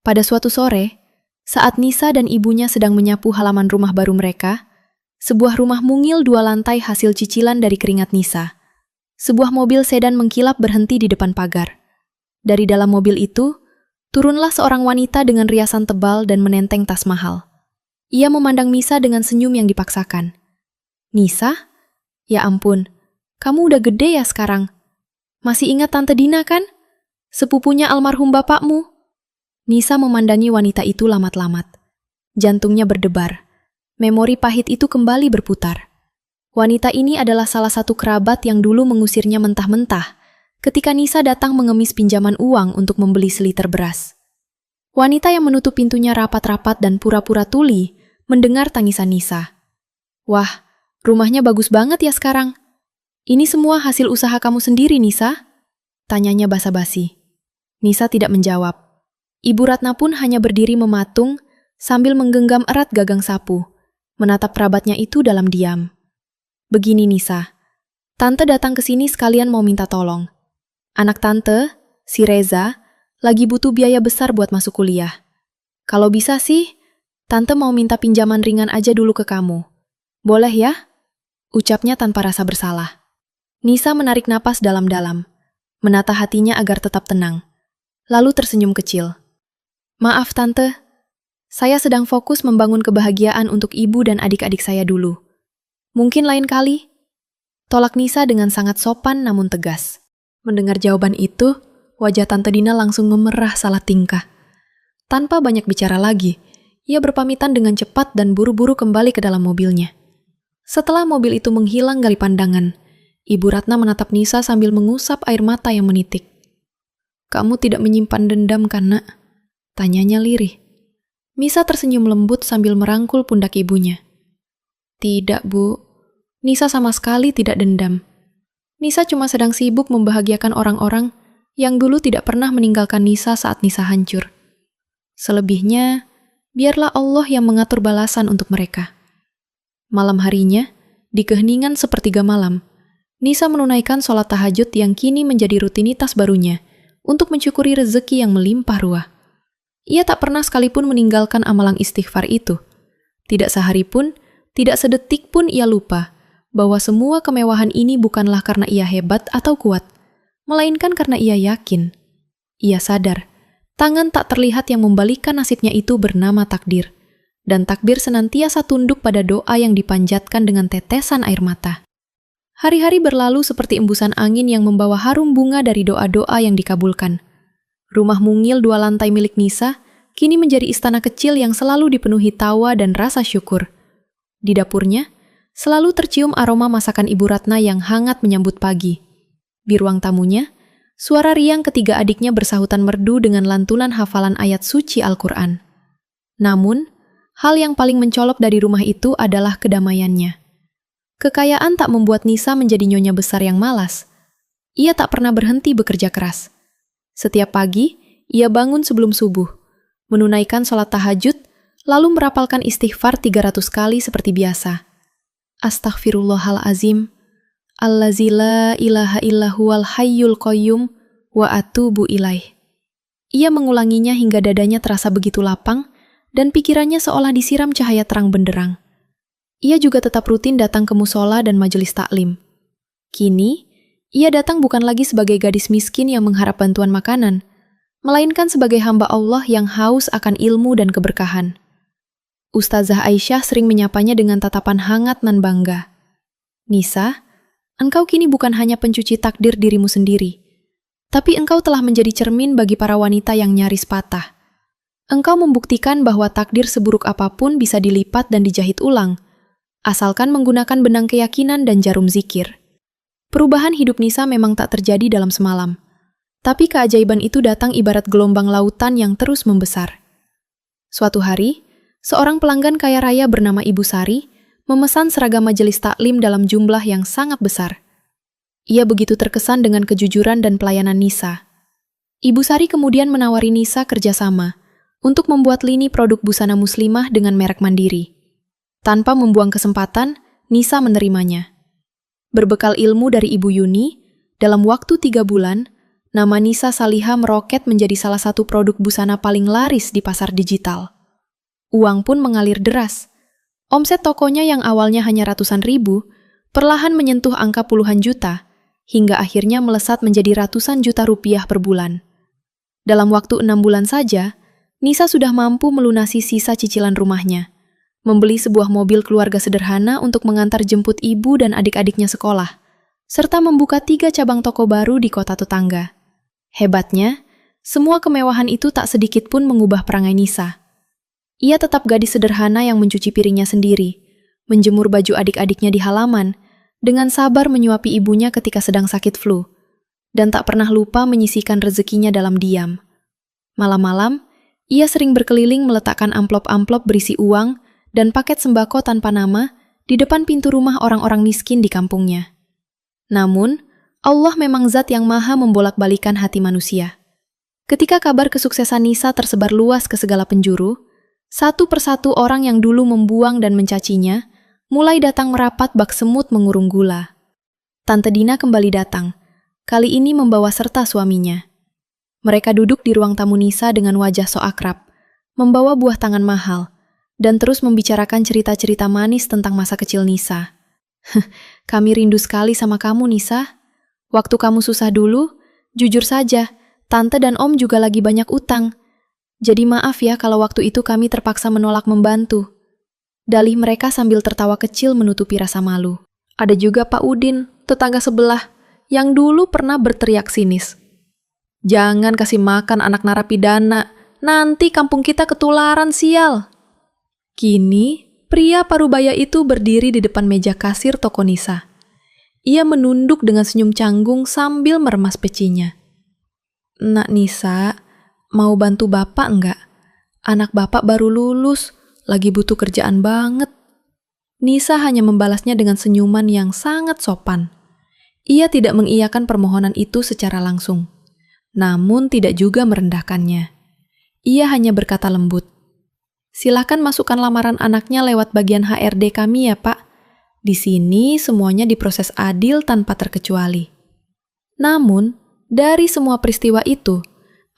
Pada suatu sore, saat Nisa dan ibunya sedang menyapu halaman rumah baru mereka, sebuah rumah mungil 2 lantai hasil cicilan dari keringat Nisa. Sebuah mobil sedan mengkilap berhenti di depan pagar. Dari dalam mobil itu, turunlah seorang wanita dengan riasan tebal dan menenteng tas mahal. Ia memandang Nisa dengan senyum yang dipaksakan. "Nisa? Ya ampun, kamu udah gede ya sekarang. Masih ingat Tante Dina kan? Sepupunya almarhum bapakmu?" Nisa memandangi wanita itu lamat-lamat. Jantungnya berdebar. Memori pahit itu kembali berputar. Wanita ini adalah salah satu kerabat yang dulu mengusirnya mentah-mentah ketika Nisa datang mengemis pinjaman uang untuk membeli seliter beras. Wanita yang menutup pintunya rapat-rapat dan pura-pura tuli mendengar tangisan Nisa. "Wah, rumahnya bagus banget ya sekarang. Ini semua hasil usaha kamu sendiri, Nisa?" Tanyanya basa-basi. Nisa tidak menjawab. Ibu Ratna pun hanya berdiri mematung sambil menggenggam erat gagang sapu, menatap kerabatnya itu dalam diam. "Begini Nisa, Tante datang ke sini sekalian mau minta tolong. Anak Tante, si Reza, lagi butuh biaya besar buat masuk kuliah. Kalau bisa sih, Tante mau minta pinjaman ringan aja dulu ke kamu. Boleh ya?" Ucapnya tanpa rasa bersalah. Nisa menarik napas dalam-dalam, menata hatinya agar tetap tenang. Lalu tersenyum kecil. "Maaf Tante, saya sedang fokus membangun kebahagiaan untuk ibu dan adik-adik saya dulu. Mungkin lain kali." Tolak Nisa dengan sangat sopan namun tegas. Mendengar jawaban itu, wajah Tante Dina langsung memerah salah tingkah. Tanpa banyak bicara lagi, ia berpamitan dengan cepat dan buru-buru kembali ke dalam mobilnya. Setelah mobil itu menghilang dari pandangan, Ibu Ratna menatap Nisa sambil mengusap air mata yang menitik. "Kamu tidak menyimpan dendam kan, Nak?" Tanyanya lirih. Nisa tersenyum lembut sambil merangkul pundak ibunya. "Tidak, Bu. Nisa sama sekali tidak dendam. Nisa cuma sedang sibuk membahagiakan orang-orang yang dulu tidak pernah meninggalkan Nisa saat Nisa hancur. Selebihnya, biarlah Allah yang mengatur balasan untuk mereka." Malam harinya, di keheningan sepertiga malam, Nisa menunaikan sholat tahajud yang kini menjadi rutinitas barunya untuk mensyukuri rezeki yang melimpah ruah. Ia tak pernah sekalipun meninggalkan amalan istighfar itu. Tidak sehari pun, tidak sedetik pun ia lupa bahwa semua kemewahan ini bukanlah karena ia hebat atau kuat, melainkan karena ia yakin. Ia sadar, tangan tak terlihat yang membalikkan nasibnya itu bernama takdir, dan takdir senantiasa tunduk pada doa yang dipanjatkan dengan tetesan air mata. Hari-hari berlalu seperti embusan angin yang membawa harum bunga dari doa-doa yang dikabulkan. Rumah mungil 2 lantai milik Nisa kini menjadi istana kecil yang selalu dipenuhi tawa dan rasa syukur. Di dapurnya, selalu tercium aroma masakan Ibu Ratna yang hangat menyambut pagi. Di ruang tamunya, suara riang ketiga adiknya bersahutan merdu dengan lantunan hafalan ayat suci Al-Quran. Namun, hal yang paling mencolok dari rumah itu adalah kedamaiannya. Kekayaan tak membuat Nisa menjadi nyonya besar yang malas. Ia tak pernah berhenti bekerja keras. Setiap pagi, ia bangun sebelum subuh, menunaikan sholat tahajud, lalu merapalkan istighfar 300 kali seperti biasa. Astaghfirullahalazim, allazi la ilaha illahuwal hayyul qayyum, wa atubu ilaih. Ia mengulanginya hingga dadanya terasa begitu lapang, dan pikirannya seolah disiram cahaya terang benderang. Ia juga tetap rutin datang ke musola dan majelis taklim. Kini, ia datang bukan lagi sebagai gadis miskin yang mengharap bantuan makanan, melainkan sebagai hamba Allah yang haus akan ilmu dan keberkahan. Ustazah Aisyah sering menyapanya dengan tatapan hangat nan bangga. "Nisa, engkau kini bukan hanya pencuci takdir dirimu sendiri, tapi engkau telah menjadi cermin bagi para wanita yang nyaris patah. Engkau membuktikan bahwa takdir seburuk apapun bisa dilipat dan dijahit ulang, asalkan menggunakan benang keyakinan dan jarum zikir." Perubahan hidup Nisa memang tak terjadi dalam semalam, tapi keajaiban itu datang ibarat gelombang lautan yang terus membesar. Suatu hari, seorang pelanggan kaya raya bernama Ibu Sari memesan seragam majelis taklim dalam jumlah yang sangat besar. Ia begitu terkesan dengan kejujuran dan pelayanan Nisa. Ibu Sari kemudian menawari Nisa kerjasama untuk membuat lini produk busana muslimah dengan merek Mandiri. Tanpa membuang kesempatan, Nisa menerimanya. Berbekal ilmu dari Ibu Yuni, dalam waktu 3 bulan, nama Nisa Saliha meroket menjadi salah satu produk busana paling laris di pasar digital. Uang pun mengalir deras. Omset tokonya yang awalnya hanya ratusan ribu, perlahan menyentuh angka puluhan juta, hingga akhirnya melesat menjadi ratusan juta rupiah per bulan. Dalam waktu 6 bulan saja, Nisa sudah mampu melunasi sisa cicilan rumahnya, membeli sebuah mobil keluarga sederhana untuk mengantar jemput ibu dan adik-adiknya sekolah, serta membuka 3 cabang toko baru di kota tetangga. Hebatnya, semua kemewahan itu tak sedikit pun mengubah perangai Nisa. Ia tetap gadis sederhana yang mencuci piringnya sendiri, menjemur baju adik-adiknya di halaman, dengan sabar menyuapi ibunya ketika sedang sakit flu, dan tak pernah lupa menyisihkan rezekinya dalam diam. Malam-malam, ia sering berkeliling meletakkan amplop-amplop berisi uang dan paket sembako tanpa nama di depan pintu rumah orang-orang miskin di kampungnya. Namun, Allah memang zat yang maha membolak-balikan hati manusia. Ketika kabar kesuksesan Nisa tersebar luas ke segala penjuru, satu persatu orang yang dulu membuang dan mencacinya mulai datang merapat bak semut mengurung gula. Tante Dina kembali datang, kali ini membawa serta suaminya. Mereka duduk di ruang tamu Nisa dengan wajah so akrab, membawa buah tangan mahal, dan terus membicarakan cerita-cerita manis tentang masa kecil Nisa. Kami rindu sekali sama kamu, Nisa. Waktu kamu susah dulu, jujur saja, Tante dan Om juga lagi banyak utang. Jadi maaf ya kalau waktu itu kami terpaksa menolak membantu. Dalih mereka sambil tertawa kecil menutupi rasa malu. Ada juga Pak Udin, tetangga sebelah, yang dulu pernah berteriak sinis. Jangan kasih makan anak narapidana, nanti kampung kita ketularan sial. Kini, pria parubaya itu berdiri di depan meja kasir toko Nisa. Ia menunduk dengan senyum canggung sambil meremas pecinya. Nak Nisa, mau bantu bapak enggak? Anak bapak baru lulus, lagi butuh kerjaan banget. Nisa hanya membalasnya dengan senyuman yang sangat sopan. Ia tidak mengiyakan permohonan itu secara langsung. Namun tidak juga merendahkannya. Ia hanya berkata lembut, "Silakan masukkan lamaran anaknya lewat bagian HRD kami ya Pak. Di sini semuanya diproses adil tanpa terkecuali." Namun, dari semua peristiwa itu,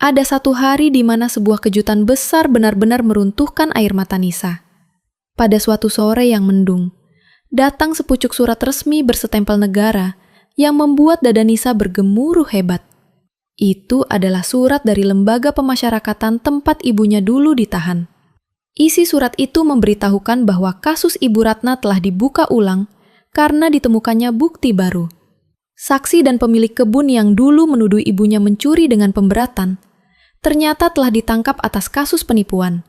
ada satu hari di mana sebuah kejutan besar benar-benar meruntuhkan air mata Nisa. Pada suatu sore yang mendung, datang sepucuk surat resmi bersetempel negara yang membuat dada Nisa bergemuruh hebat. Itu adalah surat dari lembaga pemasyarakatan tempat ibunya dulu ditahan. Isi surat itu memberitahukan bahwa kasus Ibu Ratna telah dibuka ulang karena ditemukannya bukti baru. Saksi dan pemilik kebun yang dulu menuduh ibunya mencuri dengan pemberatan, ternyata telah ditangkap atas kasus penipuan,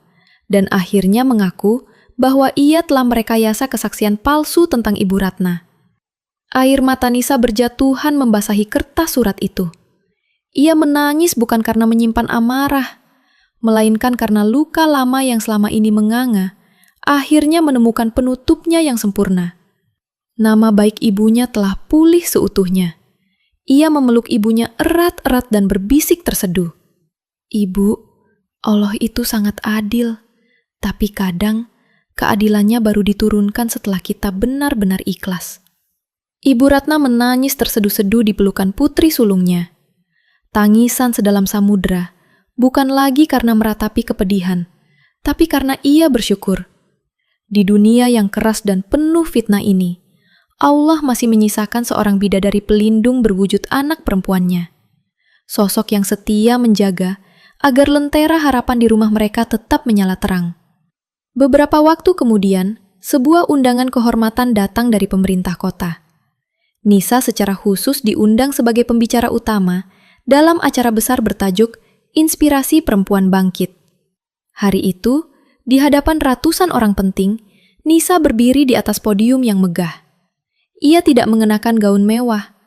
dan akhirnya mengaku bahwa ia telah merekayasa kesaksian palsu tentang Ibu Ratna. Air mata Nisa berjatuhan membasahi kertas surat itu. Ia menangis bukan karena menyimpan amarah, melainkan karena luka lama yang selama ini menganga, akhirnya menemukan penutupnya yang sempurna. Nama baik ibunya telah pulih seutuhnya. Ia memeluk ibunya erat-erat dan berbisik terseduh. Ibu, Allah itu sangat adil, tapi kadang keadilannya baru diturunkan setelah kita benar-benar ikhlas. Ibu Ratna menangis terseduh-seduh di pelukan putri sulungnya. Tangisan sedalam samudra, bukan lagi karena meratapi kepedihan, tapi karena ia bersyukur. Di dunia yang keras dan penuh fitnah ini, Allah masih menyisakan seorang bidadari pelindung berwujud anak perempuannya. Sosok yang setia menjaga agar lentera harapan di rumah mereka tetap menyala terang. Beberapa waktu kemudian, sebuah undangan kehormatan datang dari pemerintah kota. Nisa secara khusus diundang sebagai pembicara utama dalam acara besar bertajuk Inspirasi Perempuan Bangkit. Hari itu, di hadapan ratusan orang penting, Nisa berdiri di atas podium yang megah. Ia tidak mengenakan gaun mewah,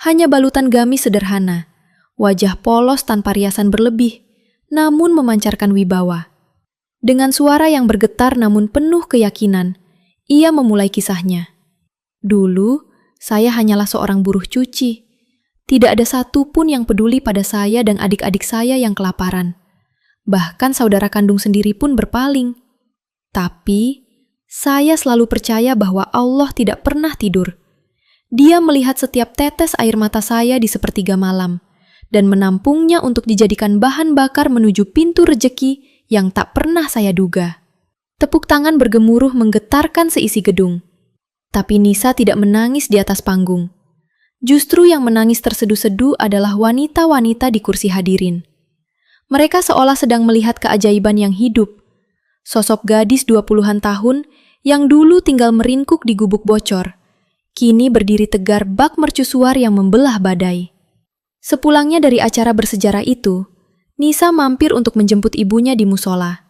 hanya balutan gamis sederhana, wajah polos tanpa riasan berlebih, namun memancarkan wibawa. Dengan suara yang bergetar namun penuh keyakinan, Ia memulai kisahnya. Dulu, saya hanyalah seorang buruh cuci. Tidak ada satupun yang peduli pada saya dan adik-adik saya yang kelaparan. Bahkan saudara kandung sendiri pun berpaling. Tapi, saya selalu percaya bahwa Allah tidak pernah tidur. Dia melihat setiap tetes air mata saya di sepertiga malam dan menampungnya untuk dijadikan bahan bakar menuju pintu rejeki yang tak pernah saya duga. Tepuk tangan bergemuruh menggetarkan seisi gedung. Tapi Nisa tidak menangis di atas panggung. Justru yang menangis terseduh-seduh adalah wanita-wanita di kursi hadirin. Mereka seolah sedang melihat keajaiban yang hidup. Sosok gadis 20-an tahun yang dulu tinggal meringkuk di gubuk bocor, kini berdiri tegar bak mercusuar yang membelah badai. Sepulangnya dari acara bersejarah itu, Nisa mampir untuk menjemput ibunya di musola.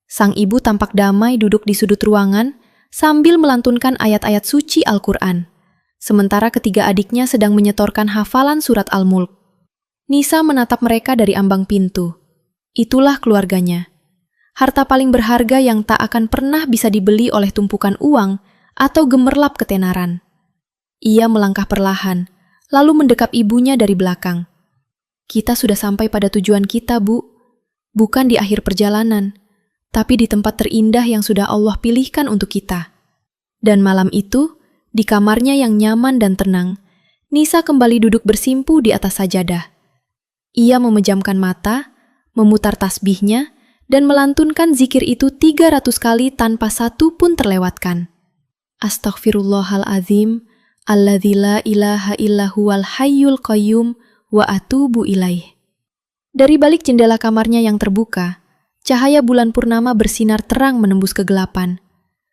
Sang ibu tampak damai duduk di sudut ruangan sambil melantunkan ayat-ayat suci Al-Quran, sementara ketiga adiknya sedang menyetorkan hafalan surat Al-Mulk. Nisa menatap mereka dari ambang pintu. Itulah keluarganya. Harta paling berharga yang tak akan pernah bisa dibeli oleh tumpukan uang atau gemerlap ketenaran. Ia melangkah perlahan, lalu mendekap ibunya dari belakang. Kita sudah sampai pada tujuan kita, Bu. Bukan di akhir perjalanan, tapi di tempat terindah yang sudah Allah pilihkan untuk kita. Dan malam itu, di kamarnya yang nyaman dan tenang, Nisa kembali duduk bersimpu di atas sajadah. Ia memejamkan mata, memutar tasbihnya, dan melantunkan zikir itu 300 kali tanpa satu pun terlewatkan. Astaghfirullahaladzim, alladzi la ilaha illa huwal hayyul qayyum wa atubu ilaih. Dari balik jendela kamarnya yang terbuka, cahaya bulan purnama bersinar terang menembus kegelapan,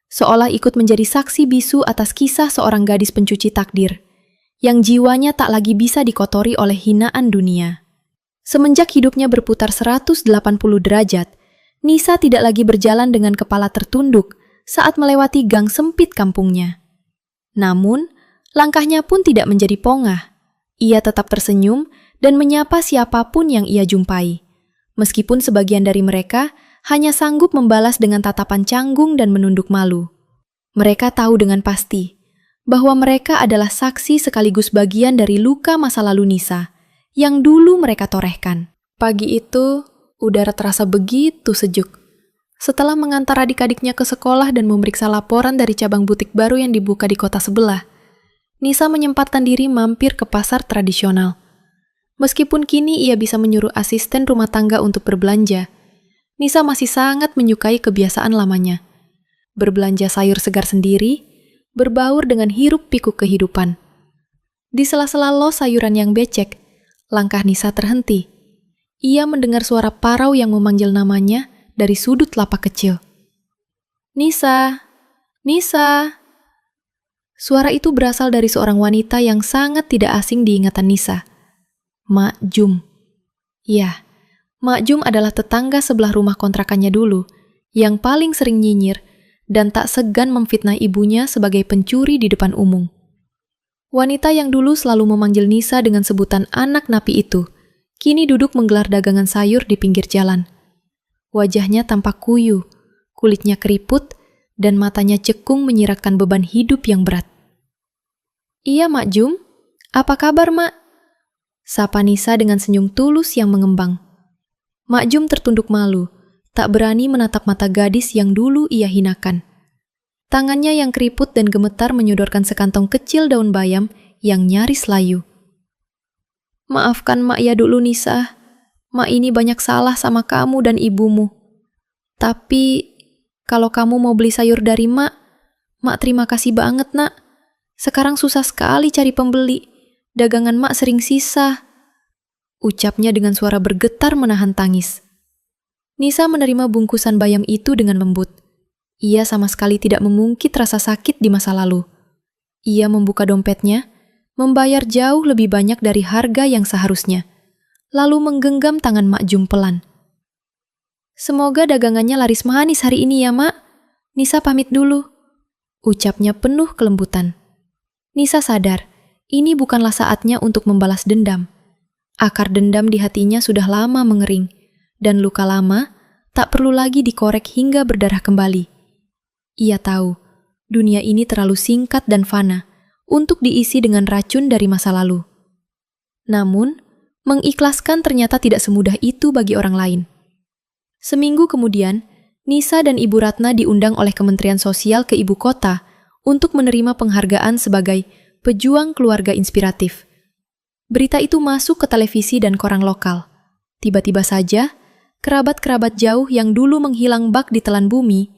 seolah ikut menjadi saksi bisu atas kisah seorang gadis pencuci takdir, yang jiwanya tak lagi bisa dikotori oleh hinaan dunia. Semenjak hidupnya berputar 180 derajat, Nisa tidak lagi berjalan dengan kepala tertunduk saat melewati gang sempit kampungnya. Namun, langkahnya pun tidak menjadi pongah. Ia tetap tersenyum dan menyapa siapapun yang ia jumpai. Meskipun sebagian dari mereka hanya sanggup membalas dengan tatapan canggung dan menunduk malu. Mereka tahu dengan pasti bahwa mereka adalah saksi sekaligus bagian dari luka masa lalu Nisa yang dulu mereka torehkan. Pagi itu, udara terasa begitu sejuk. Setelah mengantar adik-adiknya ke sekolah dan memeriksa laporan dari cabang butik baru yang dibuka di kota sebelah, Nisa menyempatkan diri mampir ke pasar tradisional. Meskipun kini ia bisa menyuruh asisten rumah tangga untuk berbelanja, Nisa masih sangat menyukai kebiasaan lamanya. Berbelanja sayur segar sendiri, berbaur dengan hiruk-pikuk kehidupan. Di sela-sela los sayuran yang becek, langkah Nisa terhenti. Ia mendengar suara parau yang memanggil namanya dari sudut lapak kecil. Nisa, Nisa. Suara itu berasal dari seorang wanita yang sangat tidak asing di ingatan Nisa. Mak Jum. Ya, Mak Jum adalah tetangga sebelah rumah kontrakannya dulu, yang paling sering nyinyir dan tak segan memfitnah ibunya sebagai pencuri di depan umum. Wanita yang dulu selalu memanggil Nisa dengan sebutan anak napi itu, kini duduk menggelar dagangan sayur di pinggir jalan. Wajahnya tampak kuyu, kulitnya keriput, dan matanya cekung menyiratkan beban hidup yang berat. Iya, Mak Jum. Apa kabar, Mak? Sapa Nisa dengan senyum tulus yang mengembang. Mak Jum tertunduk malu, tak berani menatap mata gadis yang dulu ia hinakan. Tangannya yang keriput dan gemetar menyodorkan sekantong kecil daun bayam yang nyaris layu. Maafkan Mak ya dulu, Nisa. Mak ini banyak salah sama kamu dan ibumu. Tapi, kalau kamu mau beli sayur dari Mak terima kasih banget, Nak. Sekarang susah sekali cari pembeli. Dagangan Mak sering sisa. Ucapnya dengan suara bergetar menahan tangis. Nisa menerima bungkusan bayam itu dengan lembut. Ia sama sekali tidak mengungkit rasa sakit di masa lalu. Ia membuka dompetnya, membayar jauh lebih banyak dari harga yang seharusnya, lalu menggenggam tangan Mak Jum pelan. Semoga dagangannya laris manis hari ini ya, Mak. Nisa pamit dulu. Ucapnya penuh kelembutan. Nisa sadar, ini bukanlah saatnya untuk membalas dendam. Akar dendam di hatinya sudah lama mengering, dan luka lama tak perlu lagi dikorek hingga berdarah kembali. Ia tahu, Dunia ini terlalu singkat dan fana untuk diisi dengan racun dari masa lalu. Namun, mengikhlaskan ternyata tidak semudah itu bagi orang lain. Seminggu kemudian, Nisa dan Ibu Ratna diundang oleh Kementerian Sosial ke ibu kota untuk menerima penghargaan sebagai pejuang keluarga inspiratif. Berita itu masuk ke televisi dan koran lokal. Tiba-tiba saja, kerabat-kerabat jauh yang dulu menghilang bak di telan bumi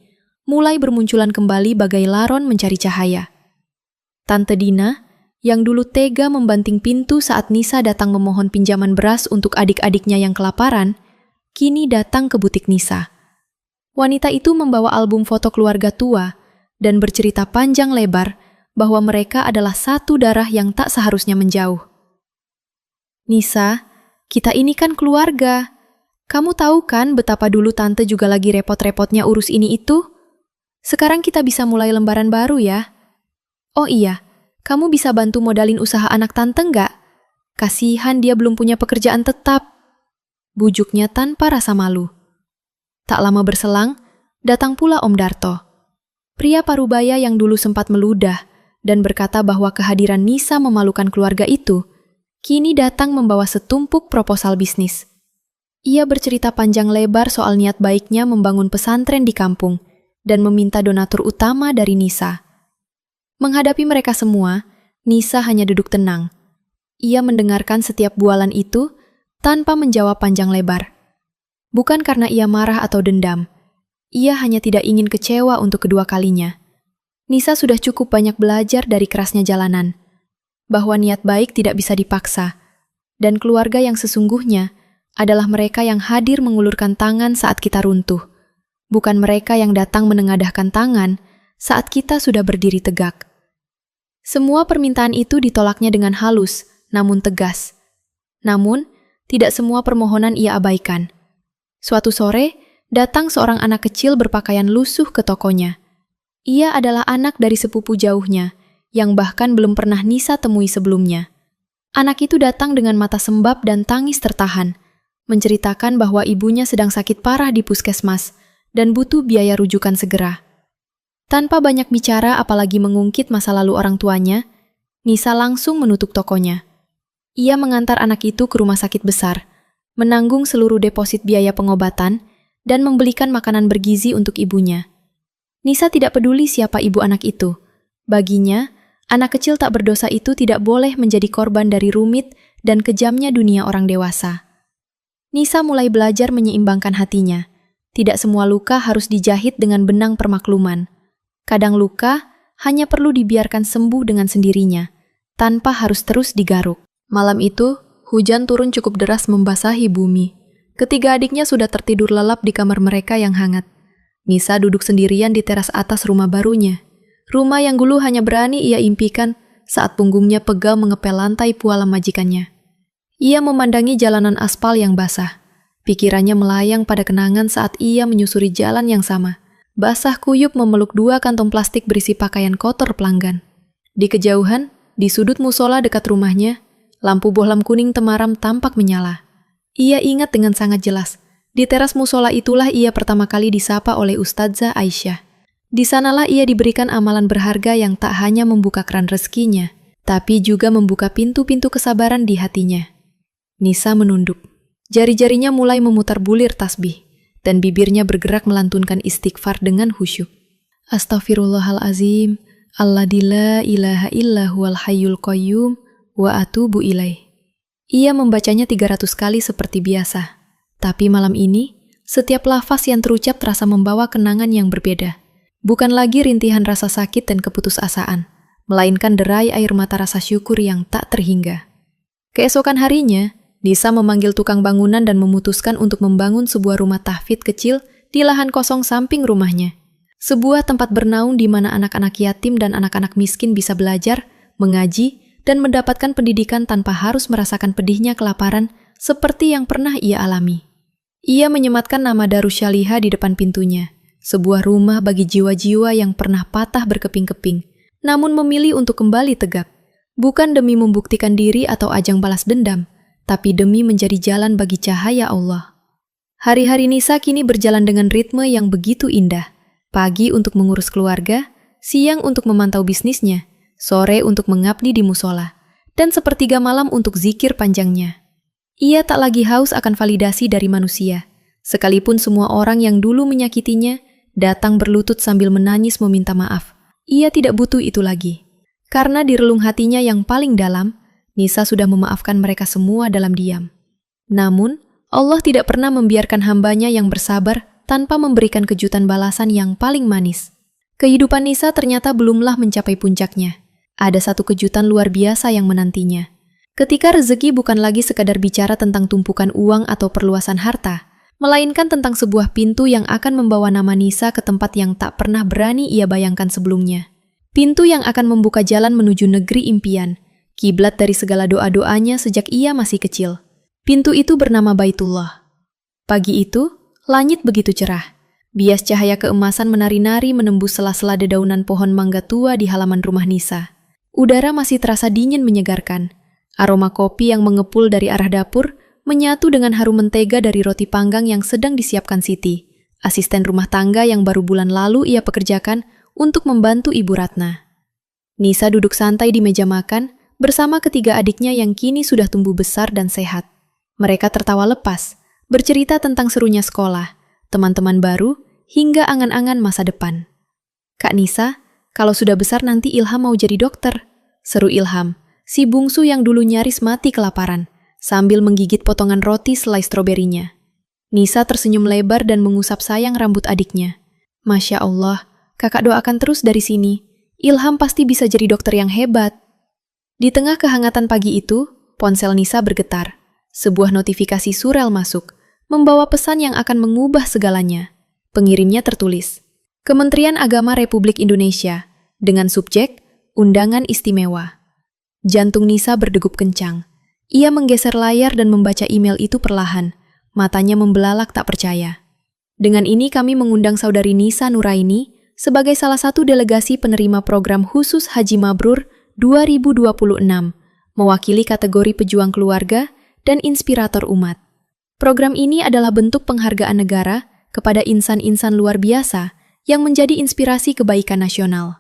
mulai bermunculan kembali bagai laron mencari cahaya. Tante Dina, yang dulu tega membanting pintu saat Nisa datang memohon pinjaman beras untuk adik-adiknya yang kelaparan, kini datang ke butik Nisa. Wanita itu membawa album foto keluarga tua dan bercerita panjang lebar bahwa mereka adalah satu darah yang tak seharusnya menjauh. "Nisa, kita ini kan keluarga. Kamu tahu kan betapa dulu tante juga lagi repot-repotnya urus ini itu? Sekarang kita bisa mulai lembaran baru ya. Oh iya, kamu bisa bantu modalin usaha anak tante nggak? Kasihan dia belum punya pekerjaan tetap." Bujuknya tanpa rasa malu. Tak lama berselang, datang pula Om Darto. Pria parubaya yang dulu sempat meludah dan berkata bahwa kehadiran Nisa memalukan keluarga itu, kini datang membawa setumpuk proposal bisnis. Ia bercerita panjang lebar soal niat baiknya membangun pesantren di kampung dan meminta donatur utama dari Nisa. Menghadapi mereka semua, Nisa hanya duduk tenang. Ia mendengarkan setiap bualan itu tanpa menjawab panjang lebar. Bukan karena ia marah atau dendam. Ia hanya tidak ingin kecewa untuk kedua kalinya. Nisa sudah cukup banyak belajar dari kerasnya jalanan, bahwa niat baik tidak bisa dipaksa, dan keluarga yang sesungguhnya adalah mereka yang hadir mengulurkan tangan saat kita runtuh, bukan mereka yang datang menengadahkan tangan saat kita sudah berdiri tegak. Semua permintaan itu ditolaknya dengan halus, namun tegas. Namun, tidak semua permohonan ia abaikan. Suatu sore, datang seorang anak kecil berpakaian lusuh ke tokonya. Ia adalah anak dari sepupu jauhnya, yang bahkan belum pernah Nisa temui sebelumnya. Anak itu datang dengan mata sembab dan tangis tertahan, menceritakan bahwa ibunya sedang sakit parah di puskesmas dan butuh biaya rujukan segera. Tanpa banyak bicara apalagi mengungkit masa lalu orang tuanya, Nisa langsung menutup tokonya. Ia mengantar anak itu ke rumah sakit besar, menanggung seluruh deposit biaya pengobatan, dan membelikan makanan bergizi untuk ibunya. Nisa tidak peduli siapa ibu anak itu. Baginya, anak kecil tak berdosa itu tidak boleh menjadi korban dari rumit dan kejamnya dunia orang dewasa. Nisa mulai belajar menyeimbangkan hatinya. Tidak semua luka harus dijahit dengan benang permakluman. Kadang luka hanya perlu dibiarkan sembuh dengan sendirinya, tanpa harus terus digaruk. Malam itu, hujan turun cukup deras membasahi bumi. Ketiga adiknya sudah tertidur lelap di kamar mereka yang hangat. Nisa duduk sendirian di teras atas rumah barunya. Rumah yang dulu hanya berani ia impikan saat punggungnya pegal mengepel lantai pualam majikannya. Ia memandangi jalanan aspal yang basah. Pikirannya melayang pada kenangan saat ia menyusuri jalan yang sama. Basah kuyup memeluk 2 kantong plastik berisi pakaian kotor pelanggan. Di kejauhan, di sudut musola dekat rumahnya, lampu bohlam kuning temaram tampak menyala. Ia ingat dengan sangat jelas, di teras musola itulah ia pertama kali disapa oleh Ustadzah Aisyah. Di sanalah ia diberikan amalan berharga yang tak hanya membuka keran rezekinya, tapi juga membuka pintu-pintu kesabaran di hatinya. Nisa menunduk. Jari-jarinya mulai memutar bulir tasbih, dan bibirnya bergerak melantunkan istighfar dengan khusyuk. Astaghfirullahalazim, alladzi la ilaha illa huwal hayyul qayyum, wa atubu ilaih. Ia membacanya 300 kali seperti biasa. Tapi malam ini, setiap lafaz yang terucap terasa membawa kenangan yang berbeda. Bukan lagi rintihan rasa sakit dan keputusasaan, melainkan derai air mata rasa syukur yang tak terhingga. Keesokan harinya, Nisa memanggil tukang bangunan dan memutuskan untuk membangun sebuah rumah tahfidz kecil di lahan kosong samping rumahnya. Sebuah tempat bernaung di mana anak-anak yatim dan anak-anak miskin bisa belajar, mengaji, dan mendapatkan pendidikan tanpa harus merasakan pedihnya kelaparan seperti yang pernah ia alami. Ia menyematkan nama Darussyalihah di depan pintunya, sebuah rumah bagi jiwa-jiwa yang pernah patah berkeping-keping, namun memilih untuk kembali tegap, bukan demi membuktikan diri atau ajang balas dendam, tapi demi menjadi jalan bagi cahaya Allah. Hari-hari Nisa kini berjalan dengan ritme yang begitu indah. Pagi untuk mengurus keluarga, siang untuk memantau bisnisnya, sore untuk mengabdi di musola, dan sepertiga malam untuk zikir panjangnya. Ia tak lagi haus akan validasi dari manusia, sekalipun semua orang yang dulu menyakitinya datang berlutut sambil menangis meminta maaf. Ia tidak butuh itu lagi. Karena di relung hatinya yang paling dalam, Nisa sudah memaafkan mereka semua dalam diam. Namun, Allah tidak pernah membiarkan hambanya yang bersabar tanpa memberikan kejutan balasan yang paling manis. Kehidupan Nisa ternyata belumlah mencapai puncaknya. Ada satu kejutan luar biasa yang menantinya. Ketika rezeki bukan lagi sekadar bicara tentang tumpukan uang atau perluasan harta, melainkan tentang sebuah pintu yang akan membawa nama Nisa ke tempat yang tak pernah berani ia bayangkan sebelumnya. Pintu yang akan membuka jalan menuju negeri impian, kiblat dari segala doa-doanya sejak ia masih kecil. Pintu itu bernama Baitullah. Pagi itu, langit begitu cerah. Bias cahaya keemasan menari-nari menembus sela-sela dedaunan pohon mangga tua di halaman rumah Nisa. Udara masih terasa dingin menyegarkan. Aroma kopi yang mengepul dari arah dapur menyatu dengan harum mentega dari roti panggang yang sedang disiapkan Siti, asisten rumah tangga yang baru bulan lalu ia pekerjakan untuk membantu Ibu Ratna. Nisa duduk santai di meja makan bersama ketiga adiknya yang kini sudah tumbuh besar dan sehat. Mereka tertawa lepas, bercerita tentang serunya sekolah, teman-teman baru, hingga angan-angan masa depan. "Kak Nisa, kalau sudah besar nanti Ilham mau jadi dokter," seru Ilham, si bungsu yang dulu nyaris mati kelaparan, sambil menggigit potongan roti selai stroberinya. Nisa tersenyum lebar dan mengusap sayang rambut adiknya. "Masya Allah, kakak doakan terus dari sini. Ilham pasti bisa jadi dokter yang hebat." Di tengah kehangatan pagi itu, ponsel Nisa bergetar. Sebuah notifikasi surel masuk, membawa pesan yang akan mengubah segalanya. Pengirimnya tertulis, Kementerian Agama Republik Indonesia, dengan subjek, Undangan Istimewa. Jantung Nisa berdegup kencang. Ia menggeser layar dan membaca email itu perlahan, matanya membelalak tak percaya. "Dengan ini kami mengundang saudari Nisa Nuraini sebagai salah satu delegasi penerima program khusus Haji Mabrur 2026, mewakili kategori pejuang keluarga dan inspirator umat. Program ini adalah bentuk penghargaan negara kepada insan-insan luar biasa yang menjadi inspirasi kebaikan nasional.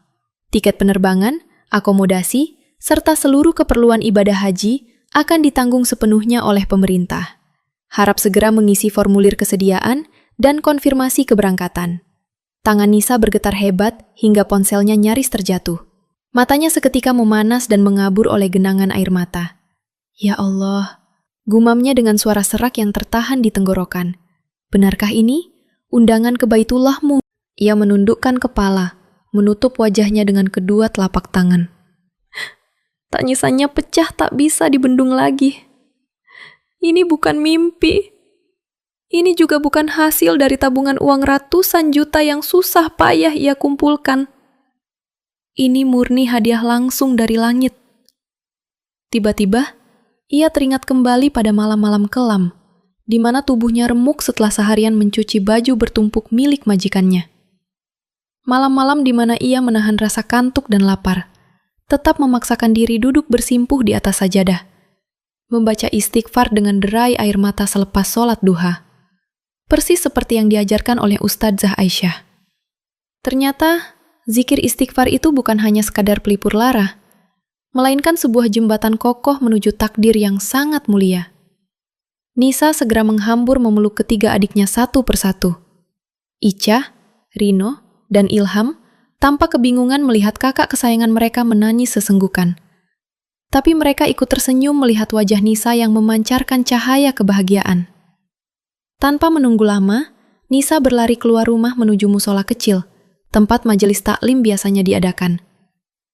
Tiket penerbangan, akomodasi, serta seluruh keperluan ibadah haji akan ditanggung sepenuhnya oleh pemerintah. Harap segera mengisi formulir kesediaan dan konfirmasi keberangkatan." Tangan Nisa bergetar hebat hingga ponselnya nyaris terjatuh. Matanya seketika memanas dan mengabur oleh genangan air mata. "Ya Allah," gumamnya dengan suara serak yang tertahan di tenggorokan. "Benarkah ini? Undangan ke Baitullahmu?" Ia menundukkan kepala, menutup wajahnya dengan kedua telapak tangan. Tangisannya pecah tak bisa dibendung lagi. Ini bukan mimpi. Ini juga bukan hasil dari tabungan uang ratusan juta yang susah payah ia kumpulkan. Ini murni hadiah langsung dari langit. Tiba-tiba, ia teringat kembali pada malam-malam kelam, di mana tubuhnya remuk setelah seharian mencuci baju bertumpuk milik majikannya. Malam-malam di mana ia menahan rasa kantuk dan lapar, tetap memaksakan diri duduk bersimpuh di atas sajadah, membaca istighfar dengan derai air mata selepas sholat duha. Persis seperti yang diajarkan oleh Ustadzah Aisyah. Ternyata, zikir istighfar itu bukan hanya sekadar pelipur lara, melainkan sebuah jembatan kokoh menuju takdir yang sangat mulia. Nisa segera menghambur memeluk ketiga adiknya satu persatu. Ica, Rino, dan Ilham tampak kebingungan melihat kakak kesayangan mereka menangis sesenggukan. Tapi mereka ikut tersenyum melihat wajah Nisa yang memancarkan cahaya kebahagiaan. Tanpa menunggu lama, Nisa berlari keluar rumah menuju musola kecil, tempat majelis taklim biasanya diadakan.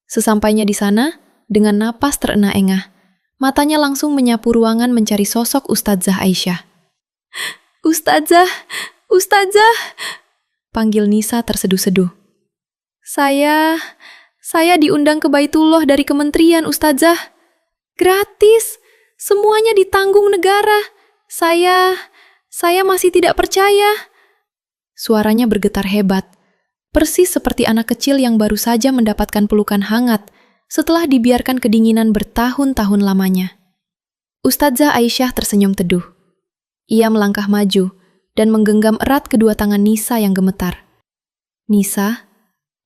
Sesampainya di sana, dengan napas terengah-engah, matanya langsung menyapu ruangan mencari sosok Ustadzah Aisyah. "Ustadzah, Ustadzah!" panggil Nisa terseduh-seduh. Saya diundang ke Baitullah dari kementerian, Ustadzah. Gratis, semuanya ditanggung negara. Saya masih tidak percaya." Suaranya bergetar hebat, persis seperti anak kecil yang baru saja mendapatkan pelukan hangat setelah dibiarkan kedinginan bertahun-tahun lamanya. Ustadzah Aisyah tersenyum teduh. Ia melangkah maju dan menggenggam erat kedua tangan Nisa yang gemetar. "Nisa,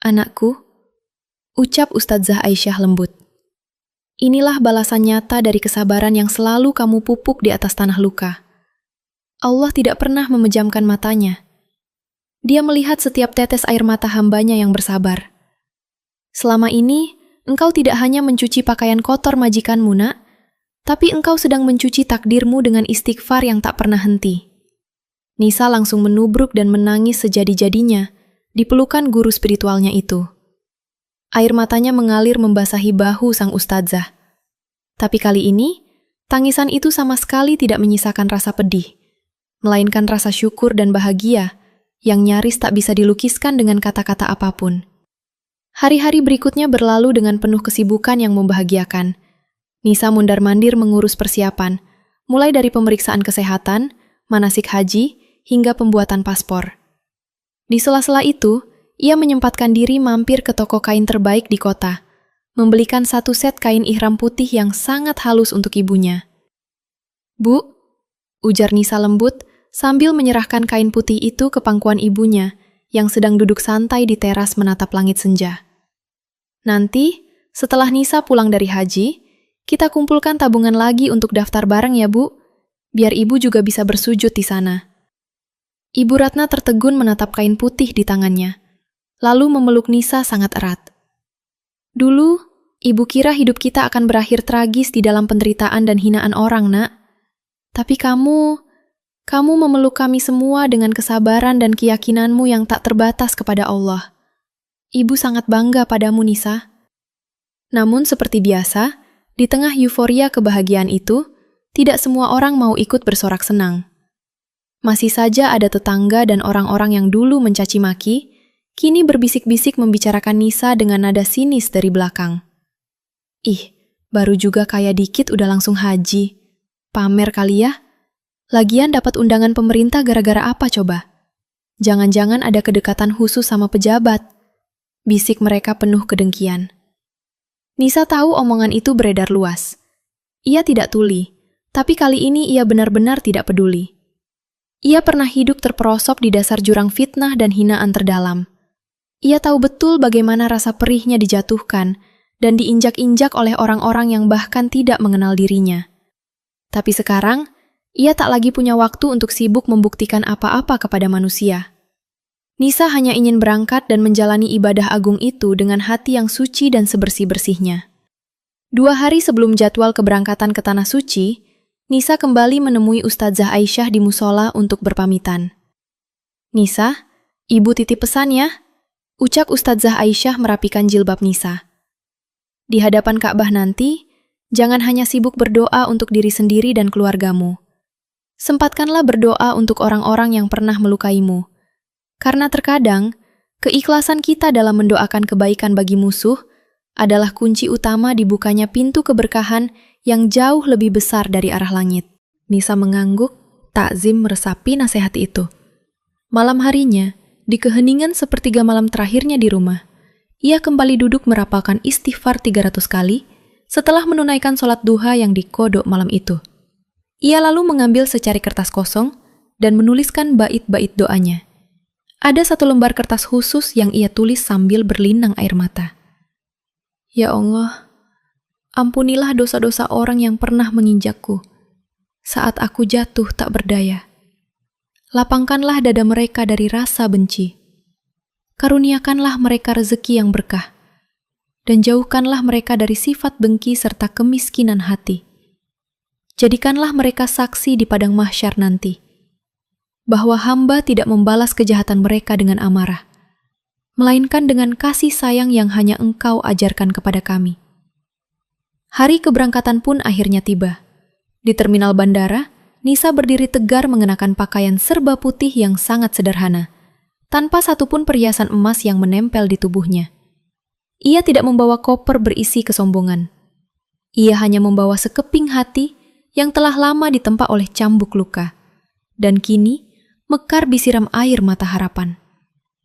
anakku, Ucap Ustadzah Aisyah lembut. Inilah balasan nyata dari kesabaran yang selalu kamu pupuk di atas tanah luka. Allah tidak pernah memejamkan matanya. Dia melihat setiap tetes air mata hambanya yang bersabar. Selama ini, engkau tidak hanya mencuci pakaian kotor majikanmu, nak, tapi engkau sedang mencuci takdirmu dengan istighfar yang tak pernah henti. Nisa langsung menubruk dan menangis sejadi-jadinya di pelukan guru spiritualnya itu. Air matanya mengalir membasahi bahu sang ustadzah. Tapi kali ini, tangisan itu sama sekali tidak menyisakan rasa pedih, melainkan rasa syukur dan bahagia yang nyaris tak bisa dilukiskan dengan kata-kata apapun. Hari-hari berikutnya berlalu dengan penuh kesibukan yang membahagiakan. Nisa mundar-mandir mengurus persiapan, mulai dari pemeriksaan kesehatan, manasik haji, hingga pembuatan paspor. Di sela-sela itu, ia menyempatkan diri mampir ke toko kain terbaik di kota, membelikan 1 set kain ihram putih yang sangat halus untuk ibunya. "Bu," ujar Nisa lembut sambil menyerahkan kain putih itu ke pangkuan ibunya yang sedang duduk santai di teras menatap langit senja. "Nanti, setelah Nisa pulang dari haji, kita kumpulkan tabungan lagi untuk daftar bareng ya, Bu, biar ibu juga bisa bersujud di sana." Ibu Ratna tertegun menatap kain putih di tangannya, lalu memeluk Nisa sangat erat. "Dulu, ibu kira hidup kita akan berakhir tragis di dalam penderitaan dan hinaan orang, nak. Tapi kamu memeluk kami semua dengan kesabaran dan keyakinanmu yang tak terbatas kepada Allah. Ibu sangat bangga padamu, Nisa." Namun seperti biasa, di tengah euforia kebahagiaan itu, tidak semua orang mau ikut bersorak senang. Masih saja ada tetangga dan orang-orang yang dulu mencaci maki, kini berbisik-bisik membicarakan Nisa dengan nada sinis dari belakang. "Ih, baru juga kaya dikit udah langsung haji. Pamer kali ya? Lagian dapat undangan pemerintah gara-gara apa coba? Jangan-jangan ada kedekatan khusus sama pejabat." Bisik mereka penuh kedengkian. Nisa tahu omongan itu beredar luas. Ia tidak tuli, tapi kali ini ia benar-benar tidak peduli. Ia pernah hidup terperosok di dasar jurang fitnah dan hinaan terdalam. Ia tahu betul bagaimana rasa perihnya dijatuhkan dan diinjak-injak oleh orang-orang yang bahkan tidak mengenal dirinya. Tapi sekarang, ia tak lagi punya waktu untuk sibuk membuktikan apa-apa kepada manusia. Nisa hanya ingin berangkat dan menjalani ibadah agung itu dengan hati yang suci dan sebersih-bersihnya. 2 hari sebelum jadwal keberangkatan ke Tanah Suci, Nisa kembali menemui Ustadzah Aisyah di musola untuk berpamitan. "Nisa, ibu titip pesan ya," ucap Ustadzah Aisyah merapikan jilbab Nisa. "Di hadapan Ka'bah nanti, jangan hanya sibuk berdoa untuk diri sendiri dan keluargamu. Sempatkanlah berdoa untuk orang-orang yang pernah melukaimu. Karena terkadang, keikhlasan kita dalam mendoakan kebaikan bagi musuh adalah kunci utama dibukanya pintu keberkahan yang jauh lebih besar dari arah langit." Nisa mengangguk, takzim meresapi nasihat itu. Malam harinya, di keheningan sepertiga malam terakhirnya di rumah, ia kembali duduk merapalkan istighfar 300 kali setelah menunaikan sholat duha yang dikodok malam itu. Ia lalu mengambil secari kertas kosong dan menuliskan bait-bait doanya. Ada 1 lembar kertas khusus yang ia tulis sambil berlinang air mata. "Ya Allah, ampunilah dosa-dosa orang yang pernah menginjakku saat aku jatuh tak berdaya. Lapangkanlah dada mereka dari rasa benci. Karuniakanlah mereka rezeki yang berkah, dan jauhkanlah mereka dari sifat dengki serta kemiskinan hati. Jadikanlah mereka saksi di padang mahsyar nanti, bahwa hamba tidak membalas kejahatan mereka dengan amarah, melainkan dengan kasih sayang yang hanya Engkau ajarkan kepada kami." Hari keberangkatan pun akhirnya tiba. Di terminal bandara, Nisa berdiri tegar mengenakan pakaian serba putih yang sangat sederhana, tanpa satupun perhiasan emas yang menempel di tubuhnya. Ia tidak membawa koper berisi kesombongan. Ia hanya membawa sekeping hati yang telah lama ditempa oleh cambuk luka, dan kini mekar disiram air mata harapan.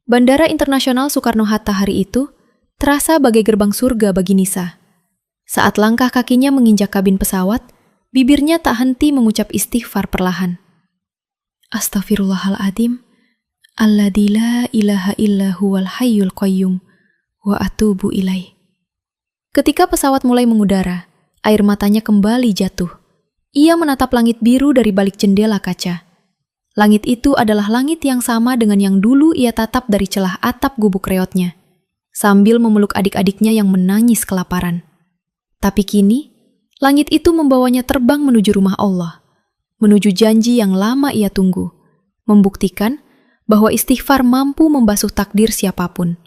Bandara Internasional Soekarno-Hatta hari itu terasa bagai gerbang surga bagi Nisa. Saat langkah kakinya menginjak kabin pesawat, bibirnya tak henti mengucap istighfar perlahan. "Astaghfirullahaladzim, alladzi la ilaha illa huwal hayyul qayyum, wa atubu ilaih." Ketika pesawat mulai mengudara, air matanya kembali jatuh. Ia menatap langit biru dari balik jendela kaca. Langit itu adalah langit yang sama dengan yang dulu ia tatap dari celah atap gubuk reotnya, sambil memeluk adik-adiknya yang menangis kelaparan. Tapi kini, langit itu membawanya terbang menuju rumah Allah, menuju janji yang lama ia tunggu, membuktikan bahwa istighfar mampu membasuh takdir siapapun,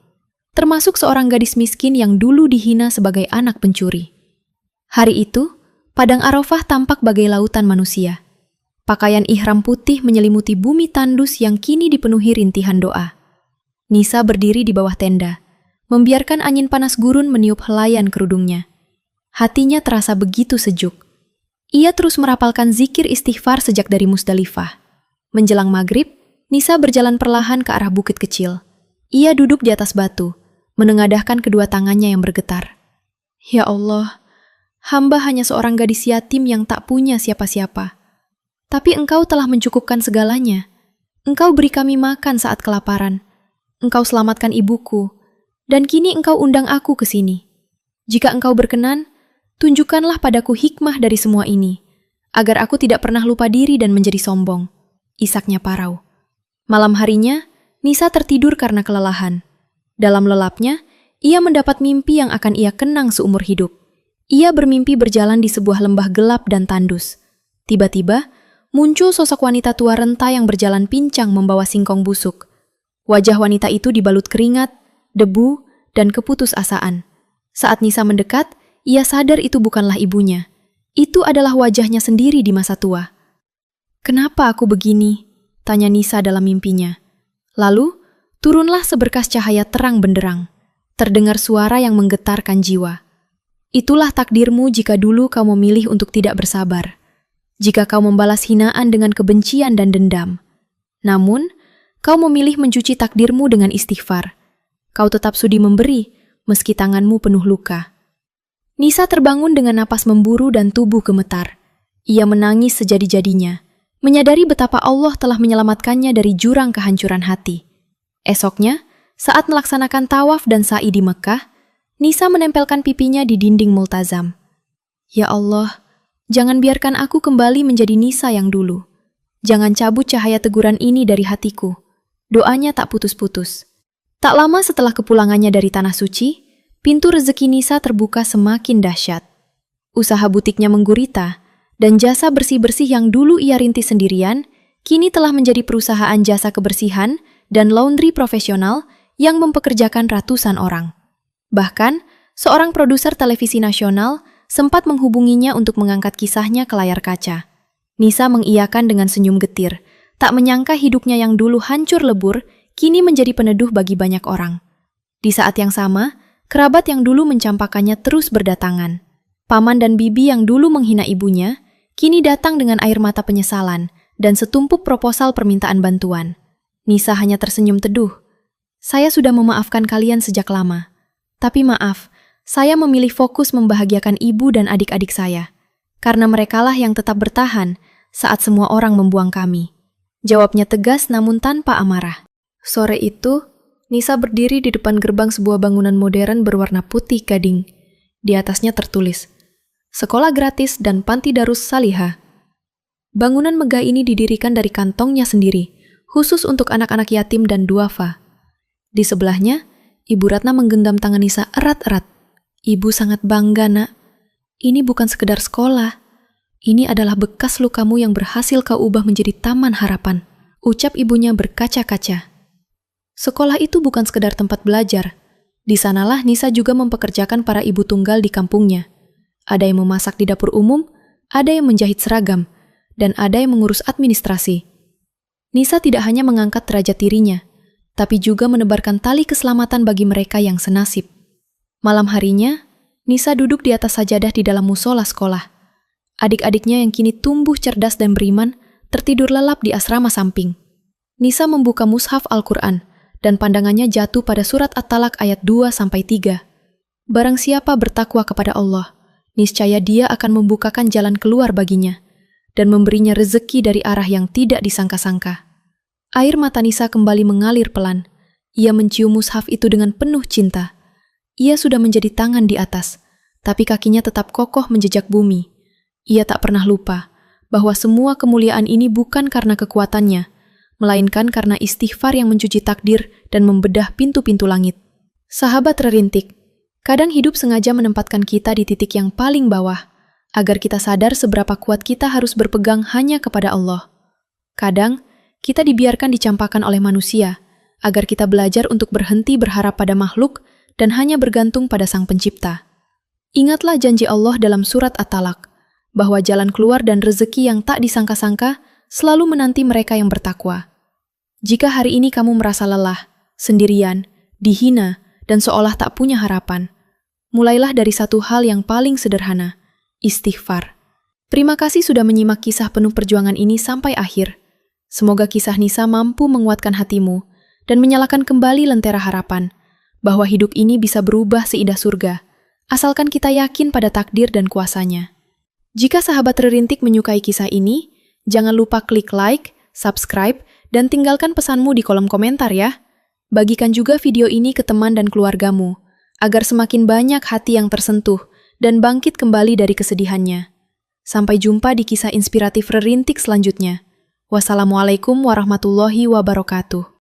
termasuk seorang gadis miskin yang dulu dihina sebagai anak pencuri. Hari itu, Padang Arafah tampak bagai lautan manusia. Pakaian ihram putih menyelimuti bumi tandus yang kini dipenuhi rintihan doa. Nisa berdiri di bawah tenda, membiarkan angin panas gurun meniup helaian kerudungnya. Hatinya terasa begitu sejuk. Ia terus merapalkan zikir istighfar sejak dari Musdalifah. Menjelang maghrib, Nisa berjalan perlahan ke arah bukit kecil. Ia duduk di atas batu, menengadahkan kedua tangannya yang bergetar. Ya Allah, hamba hanya seorang gadis yatim yang tak punya siapa-siapa. Tapi Engkau telah mencukupkan segalanya. Engkau beri kami makan saat kelaparan. Engkau selamatkan ibuku. Dan kini Engkau undang aku ke sini. Jika Engkau berkenan, tunjukkanlah padaku hikmah dari semua ini, agar aku tidak pernah lupa diri dan menjadi sombong. Isaknya parau. Malam harinya, Nisa tertidur karena kelelahan. Dalam lelapnya, ia mendapat mimpi yang akan ia kenang seumur hidup. Ia bermimpi berjalan di sebuah lembah gelap dan tandus. Tiba-tiba, muncul sosok wanita tua renta yang berjalan pincang membawa singkong busuk. Wajah wanita itu dibalut keringat, debu, dan keputusasaan. Saat Nisa mendekat, ia sadar itu bukanlah ibunya. Itu adalah wajahnya sendiri di masa tua. "Kenapa aku begini?" tanya Nisa dalam mimpinya. Lalu, turunlah seberkas cahaya terang benderang. Terdengar suara yang menggetarkan jiwa. Itulah takdirmu jika dulu kau memilih untuk tidak bersabar. Jika kau membalas hinaan dengan kebencian dan dendam. Namun, kau memilih mencuci takdirmu dengan istighfar. Kau tetap sudi memberi, meski tanganmu penuh luka. Nisa terbangun dengan napas memburu dan tubuh gemetar. Ia menangis sejadi-jadinya, menyadari betapa Allah telah menyelamatkannya dari jurang kehancuran hati. Esoknya, saat melaksanakan tawaf dan sa'i di Mekah, Nisa menempelkan pipinya di dinding multazam. Ya Allah, jangan biarkan aku kembali menjadi Nisa yang dulu. Jangan cabut cahaya teguran ini dari hatiku. Doanya tak putus-putus. Tak lama setelah kepulangannya dari Tanah Suci, pintu rezeki Nisa terbuka semakin dahsyat. Usaha butiknya menggurita, dan jasa bersih-bersih yang dulu ia rintis sendirian, kini telah menjadi perusahaan jasa kebersihan dan laundry profesional yang mempekerjakan ratusan orang. Bahkan, seorang produser televisi nasional sempat menghubunginya untuk mengangkat kisahnya ke layar kaca. Nisa mengiyakan dengan senyum getir, tak menyangka hidupnya yang dulu hancur lebur, kini menjadi peneduh bagi banyak orang. Di saat yang sama, kerabat yang dulu mencampakannya terus berdatangan. Paman dan bibi yang dulu menghina ibunya, kini datang dengan air mata penyesalan dan setumpuk proposal permintaan bantuan. Nisa hanya tersenyum teduh. Saya sudah memaafkan kalian sejak lama. Tapi maaf, saya memilih fokus membahagiakan ibu dan adik-adik saya. Karena merekalah yang tetap bertahan saat semua orang membuang kami. Jawabnya tegas namun tanpa amarah. Sore itu, Nisa berdiri di depan gerbang sebuah bangunan modern berwarna putih gading. Di atasnya tertulis, Sekolah Gratis dan Panti Darus Salihah. Bangunan megah ini didirikan dari kantongnya sendiri, khusus untuk anak-anak yatim dan duafa. Di sebelahnya, Ibu Ratna menggenggam tangan Nisa erat-erat. Ibu sangat bangga, nak. Ini bukan sekedar sekolah. Ini adalah bekas lukamu yang berhasil kau ubah menjadi taman harapan. Ucap ibunya berkaca-kaca. Sekolah itu bukan sekedar tempat belajar. Di sanalah Nisa juga mempekerjakan para ibu tunggal di kampungnya. Ada yang memasak di dapur umum, ada yang menjahit seragam, dan ada yang mengurus administrasi. Nisa tidak hanya mengangkat derajat dirinya, tapi juga menebarkan tali keselamatan bagi mereka yang senasib. Malam harinya, Nisa duduk di atas sajadah di dalam musola sekolah. Adik-adiknya yang kini tumbuh cerdas dan beriman, tertidur lelap di asrama samping. Nisa membuka mushaf Al-Quran, dan pandangannya jatuh pada surat At-Talaq ayat 2-3. Barang siapa bertakwa kepada Allah, niscaya Dia akan membukakan jalan keluar baginya, dan memberinya rezeki dari arah yang tidak disangka-sangka. Air mata Nisa kembali mengalir pelan. Ia mencium mushaf itu dengan penuh cinta. Ia sudah menjadi tangan di atas, tapi kakinya tetap kokoh menjejak bumi. Ia tak pernah lupa bahwa semua kemuliaan ini bukan karena kekuatannya, melainkan karena istighfar yang mencuci takdir dan membedah pintu-pintu langit. Sahabat Rerintik, kadang hidup sengaja menempatkan kita di titik yang paling bawah, agar kita sadar seberapa kuat kita harus berpegang hanya kepada Allah. Kadang, kita dibiarkan dicampakkan oleh manusia, agar kita belajar untuk berhenti berharap pada makhluk dan hanya bergantung pada Sang Pencipta. Ingatlah janji Allah dalam surat At-Talaq, bahwa jalan keluar dan rezeki yang tak disangka-sangka selalu menanti mereka yang bertakwa. Jika hari ini kamu merasa lelah, sendirian, dihina, dan seolah tak punya harapan, mulailah dari satu hal yang paling sederhana, istighfar. Terima kasih sudah menyimak kisah penuh perjuangan ini sampai akhir. Semoga kisah Nisa mampu menguatkan hatimu dan menyalakan kembali lentera harapan bahwa hidup ini bisa berubah seindah surga, asalkan kita yakin pada takdir dan kuasanya. Jika sahabat Rerintik menyukai kisah ini, jangan lupa klik like, subscribe, dan tinggalkan pesanmu di kolom komentar ya. Bagikan juga video ini ke teman dan keluargamu, agar semakin banyak hati yang tersentuh dan bangkit kembali dari kesedihannya. Sampai jumpa di kisah inspiratif Rerintik selanjutnya. Wassalamualaikum warahmatullahi wabarakatuh.